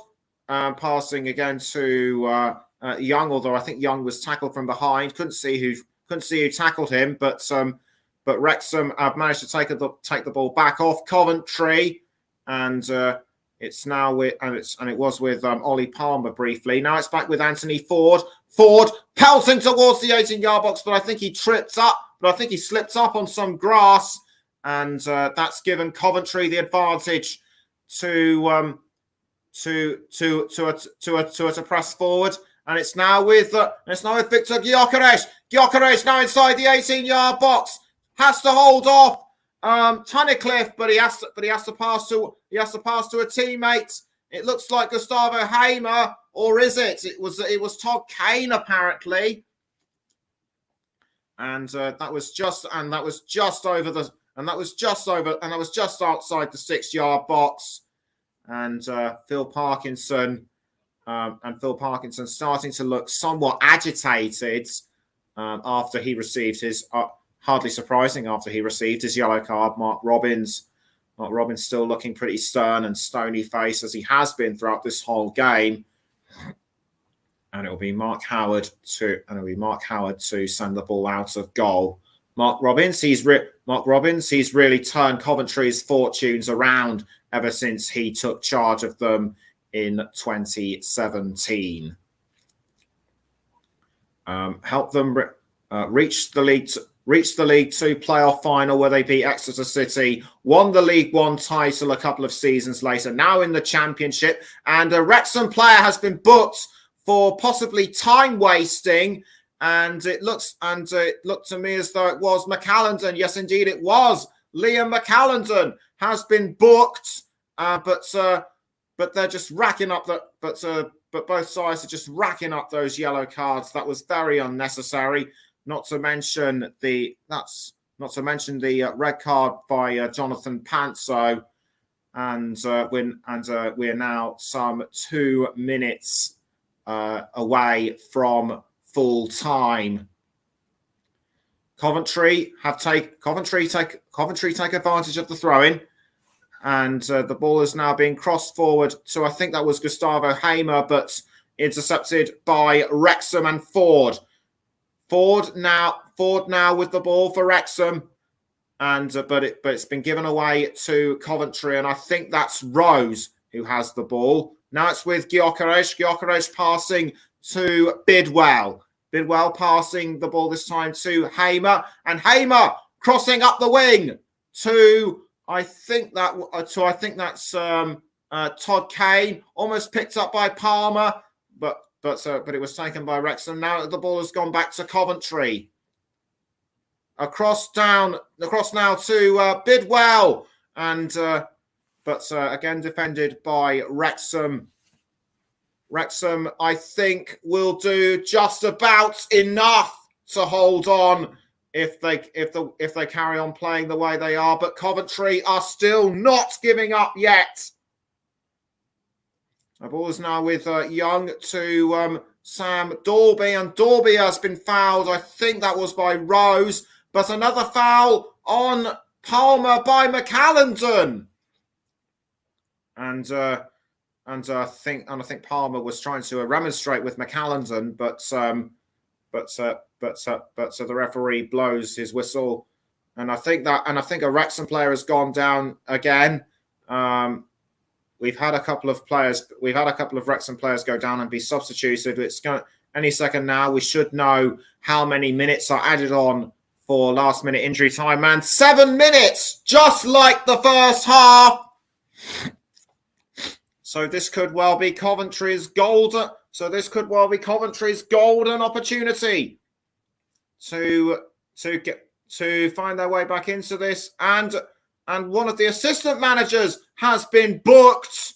[SPEAKER 1] passing again to Young, although I think Young was tackled from behind. Couldn't see who tackled him, but Wrexham have managed to take the ball back off Coventry, and it's now with it was with Ollie Palmer briefly. Now it's back with Anthony Ford. Ford pelting towards the 18-yard box, but I think he tripped up. But I think he slipped up on some grass, and that's given Coventry the advantage to press forward. And it's now with Victor Gyökeres. Gyökeres now inside the 18-yard box, has to hold off Tunnicliffe, but he has to pass to a teammate. It looks like Gustavo Hamer, or is it? It was Todd Kane apparently, and that was just outside the 6-yard box, and Phil Parkinson starting to look somewhat agitated after he received his. Hardly surprising after he received his yellow card. Mark Robbins still looking pretty stern and stony-faced as he has been throughout this whole game. And it will be Mark Howard to send the ball out of goal. Mark Robbins, he's really turned Coventry's fortunes around ever since he took charge of them in 2017. Helped them reach the League Two playoff final where they beat Exeter City, won the League One title a couple of seasons later, now in the Championship, and a Wrexham player has been booked for possibly time wasting, and it looked to me as though it was McAllendon. Yes, indeed, it was. Liam McAllendon has been booked, but they're just racking up but both sides are just racking up those yellow cards. That was very unnecessary. not to mention the red card by Jonathan Panso, and we're now some 2 minutes away from full time. Coventry take advantage of the throw-in, and the ball is now being crossed forward to, I think that was Gustavo Hamer, but intercepted by Wrexham and Ford. Ford now with the ball for Wrexham, and but it's been given away to Coventry, and I think that's Rose who has the ball. Now it's with Gyökeres. Gyökeres passing to Bidwell. Bidwell passing the ball this time to Hamer, and Hamer crossing up the wing to I think that's Todd Kane, almost picked up by Palmer, but it was taken by Wrexham. Now the ball has gone back to Coventry. Across now to Bidwell, and again defended by Wrexham. Wrexham, I think, will do just about enough to hold on if they carry on playing the way they are. But Coventry are still not giving up yet. The ball is now with Young to Sam Dorby, and Dorby has been fouled. I think that was by Rose, but another foul on Palmer by McAllendon. And I think Palmer was trying to remonstrate with McAllendon, but the referee blows his whistle, and I think a Wrexham player has gone down again. We've had a couple of Wrexham players go down and be substituted. It's going any second now. We should know how many minutes are added on for last minute injury time, and 7 minutes, just like the first half. So this could well be Coventry's golden opportunity to find their way back into this. And one of the assistant managers has been booked.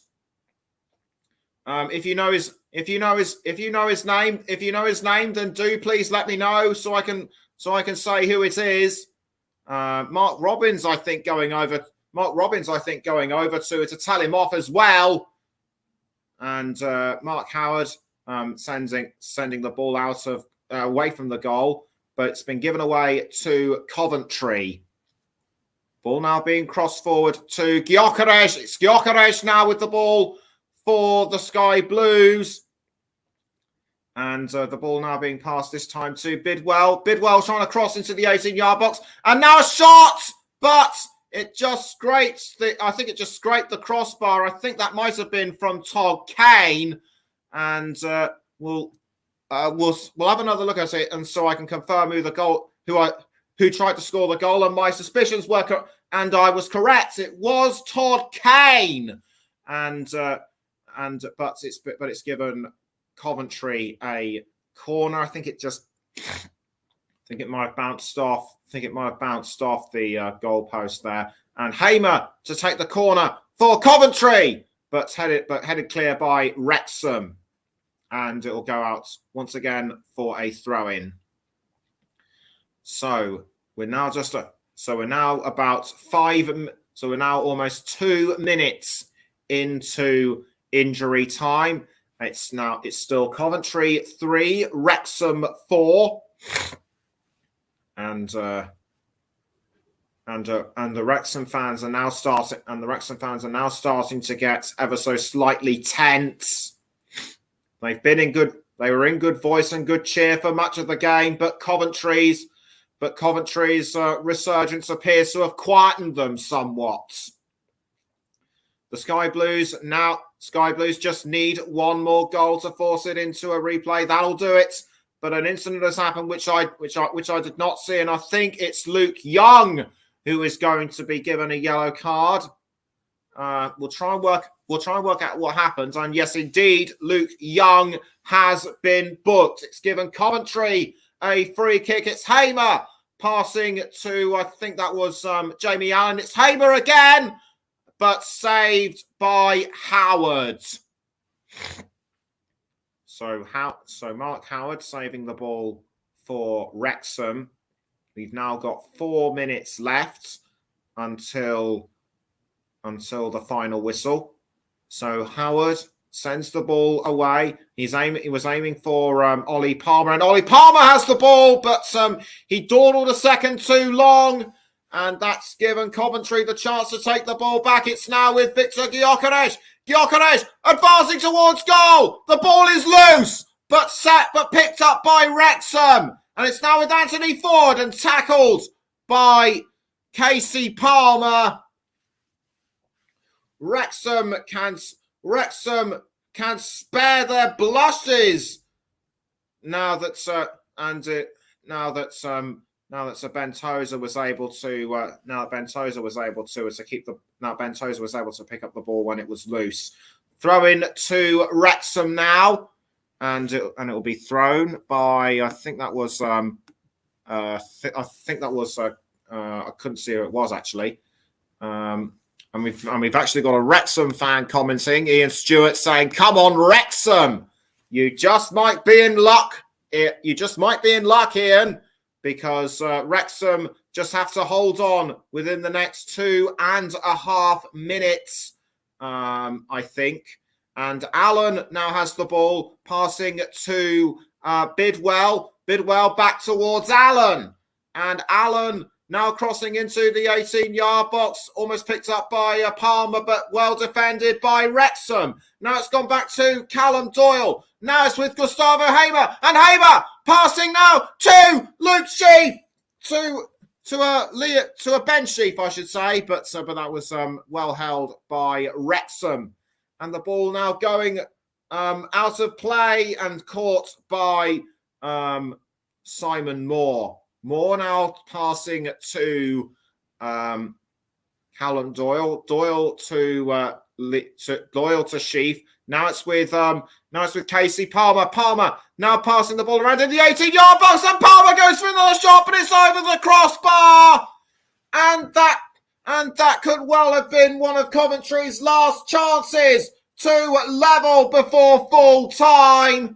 [SPEAKER 1] If you know his name, then do please let me know so I can say who it is. Mark Robbins, I think going over to tell him off as well. And Mark Howard sending the ball out of away from the goal, but it's been given away to Coventry. Ball now being crossed forward to Gyökeres. It's Gyökeres now with the ball for the Sky Blues. And the ball now being passed this time to Bidwell. Bidwell trying to cross into the 18-yard box. And now a shot, but it just scrapes I think it just scraped the crossbar. I think that might have been from Todd Kane. And we'll have another look at it, and so I can confirm who tried to score the goal. And my suspicions were, and I was correct. It was Todd Kane. But it's given Coventry a corner. I think it might have bounced off. the goalpost there. And Hamer to take the corner for Coventry, but headed clear by Wrexham. And it will go out once again for a throw-in. So we're now almost 2 minutes into injury time. It's still Coventry 3, Wrexham 4, and the Wrexham fans are now starting to get ever so slightly tense. They were in good voice and good cheer for much of the game, but Coventry's resurgence appears to have quietened them somewhat. The Sky Blues just need one more goal to force it into a replay. That'll do it. But an incident has happened which I did not see, and I think it's Luke Young who is going to be given a yellow card. We'll try and work out what happens. And yes, indeed, Luke Young has been booked. It's given Coventry a free kick. It's Hamer passing to, I think that was Jamie Allen. It's Hamer again, but saved by Howard. So Mark Howard saving the ball for Wrexham. We've now got 4 minutes left until the final whistle. So Howard sends the ball away. He was aiming for Ollie Palmer, and Ollie Palmer has the ball, but he dawdled a second too long, and that's given Coventry the chance to take the ball back. It's now with Victor Gyökeres. Gyökeres advancing towards goal. The ball is loose, but picked up by Wrexham, and it's now with Anthony Ford and tackled by Casey Palmer. Wrexham can spare their blushes now that Bentosa was able to pick up the ball when it was loose. Throw in to Wrexham now, and it will be thrown by I couldn't see who it was actually. And we've actually got a Wrexham fan commenting, Ian Stewart, saying, "Come on, Wrexham! You just might be in luck. You just might be in luck, Ian, because Wrexham just have to hold on within the next 2.5 minutes, I think." And Allen now has the ball, passing to Bidwell. Bidwell back towards Allen, and Allen now crossing into the 18-yard box, almost picked up by Palmer, but well defended by Wrexham. Now it's gone back to Callum Doyle. Now it's with Gustavo Hamer, and Hamer passing now to Luke Sheaf, to a Ben Sheaf, I should say, but that was well held by Wrexham. And the ball now going out of play and caught by Simon Moore. Moore now passing to Callum Doyle. Doyle to Sheaf. Now it's with Casey Palmer. Palmer now passing the ball around in the 18-yard box, and Palmer goes for another shot, but it's over the crossbar. And that could well have been one of Coventry's last chances to level before full time.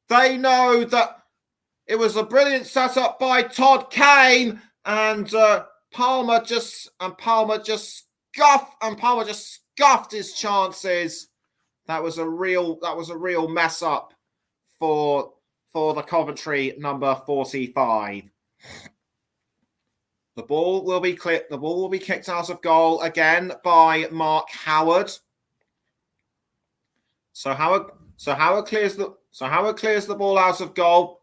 [SPEAKER 1] They know that it was a brilliant setup by Todd Kane, and Palmer just scuffed his chances. That was a real mess up for the Coventry number 45. The ball will be kicked out of goal again by Mark Howard. So Howard clears the ball out of goal.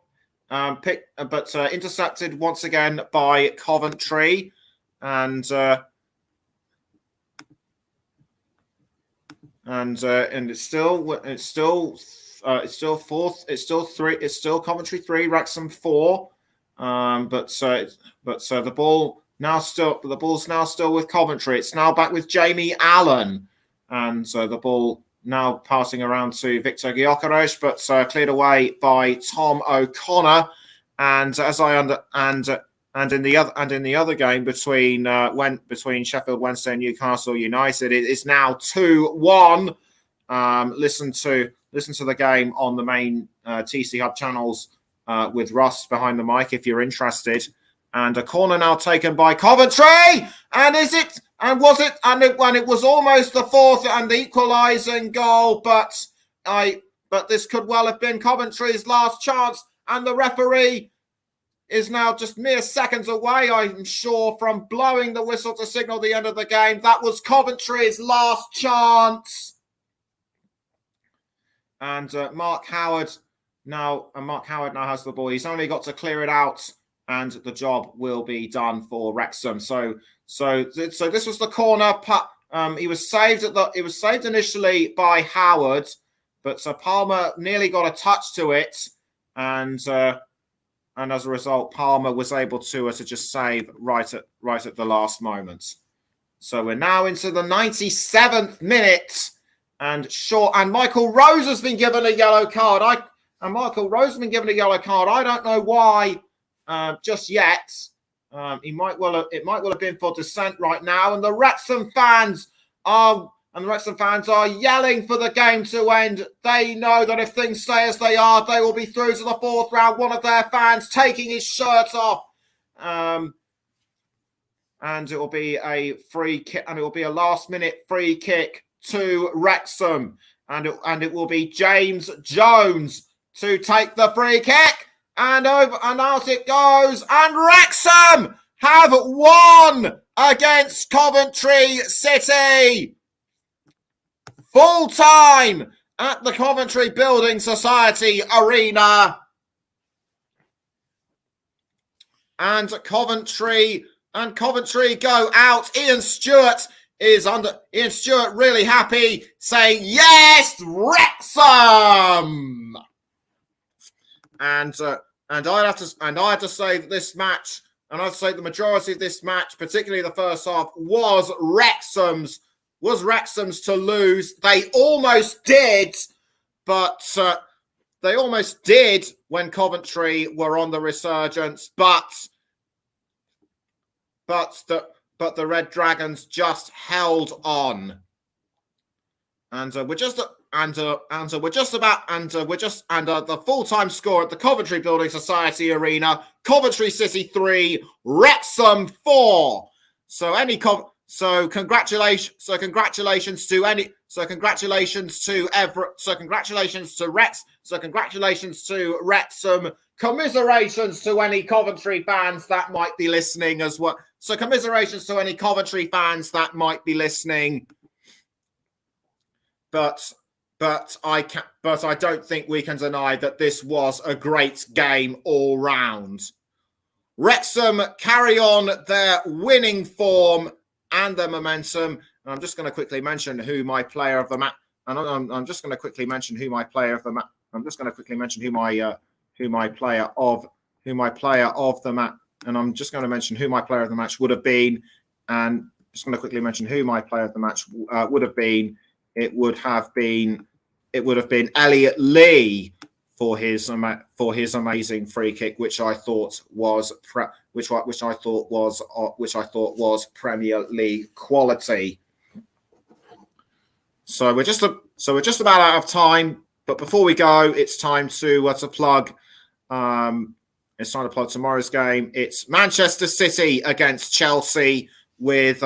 [SPEAKER 1] But intercepted once again by Coventry, and it's still Coventry 3, Wrexham 4. The ball's now still with Coventry. It's now back with Jamie Allen, and the ball now passing around to Victor Gyökeres, but cleared away by Tom O'Connor. And in the other game between Sheffield Wednesday and Newcastle United, it is now 2-1. Listen to the game on the main TC Hub channels with Russ behind the mic if you're interested. And a corner now taken by Coventry, and it was almost the fourth and the equalising goal, but this could well have been Coventry's last chance, and the referee is now just mere seconds away, I'm sure, from blowing the whistle to signal the end of the game. That was Coventry's last chance. And Mark Howard now has the ball. He's only got to clear it out, and the job will be done for Wrexham. So this was the corner. It was saved initially by Howard, but Palmer nearly got a touch to it, and as a result, Palmer was able to just save right at the last moment. So we're now into the 97th minute, and Michael Rose has been given a yellow card. I don't know why just yet. It might well have been for dissent right now, and the Wrexham fans are and the Wrexham fans are yelling for the game to end. They know that if things stay as they are, they will be through to the fourth round. One of their fans taking his shirt off. And it will be a free kick, and it will be a last-minute free kick to Wrexham. And it will be James Jones to take the free kick. And over and out it goes. And Wrexham have won against Coventry City. Full time at the Coventry Building Society Arena. And Coventry go out. Ian Stewart really happy, saying, "Yes, Wrexham!" And I'd have to say that this match, and I'd say the majority of this match, particularly the first half, was Wrexham's to lose. They almost did, but they almost did when Coventry were on the resurgence, but the Red Dragons just held on, and the full-time score at the Coventry Building Society Arena: Coventry City 3, Wrexham 4. Congratulations to Wrexham. Commiserations to any Coventry fans that might be listening as well. So commiserations to any Coventry fans that might be listening. But I don't think we can deny that this was a great game all round. Wrexham carry on their winning form and their momentum. And I'm just going to quickly mention who my player of the match. And I'm just going to quickly mention who my player of the match. I'm just going to quickly mention who my player of the match. And I'm just going to mention who my player of the match would have been. And just going to quickly mention who my player of the match would have been. It would have been Elliot Lee for his amazing free kick, which I thought was Premier League quality. So we're just about out of time. But before we go, it's time to plug. It's time to plug tomorrow's game. It's Manchester City against Chelsea with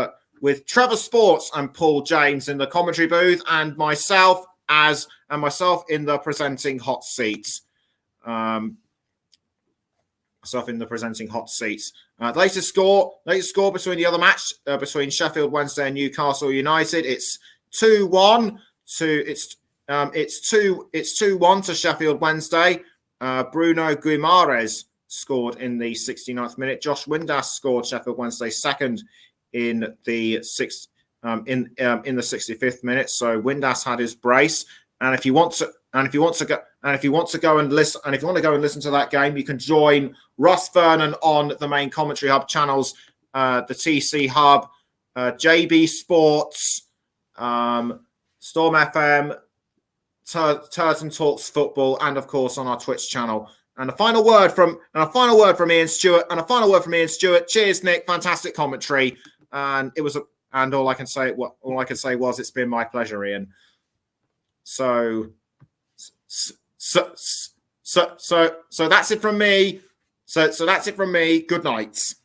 [SPEAKER 1] Trevor Sports and Paul James in the commentary booth, and myself in the presenting hot seats. The latest score between the other match between Sheffield Wednesday and Newcastle United. It's 2-1 to Sheffield Wednesday. Bruno Guimaraes scored in the 69th minute. Josh Windass scored Sheffield Wednesday second in the 65th minute. So Windass had his brace. And if you want to go and listen to that game, you can join Russ Vernon on the main commentary hub channels, the TC Hub, JB Sports, Storm FM, Turton Talks Football, and of course on our Twitch channel. And a final word from Ian Stewart. Cheers, Nick. Fantastic commentary. And all I can say was it's been my pleasure, Ian. So that's it from me. So that's it from me. Good night.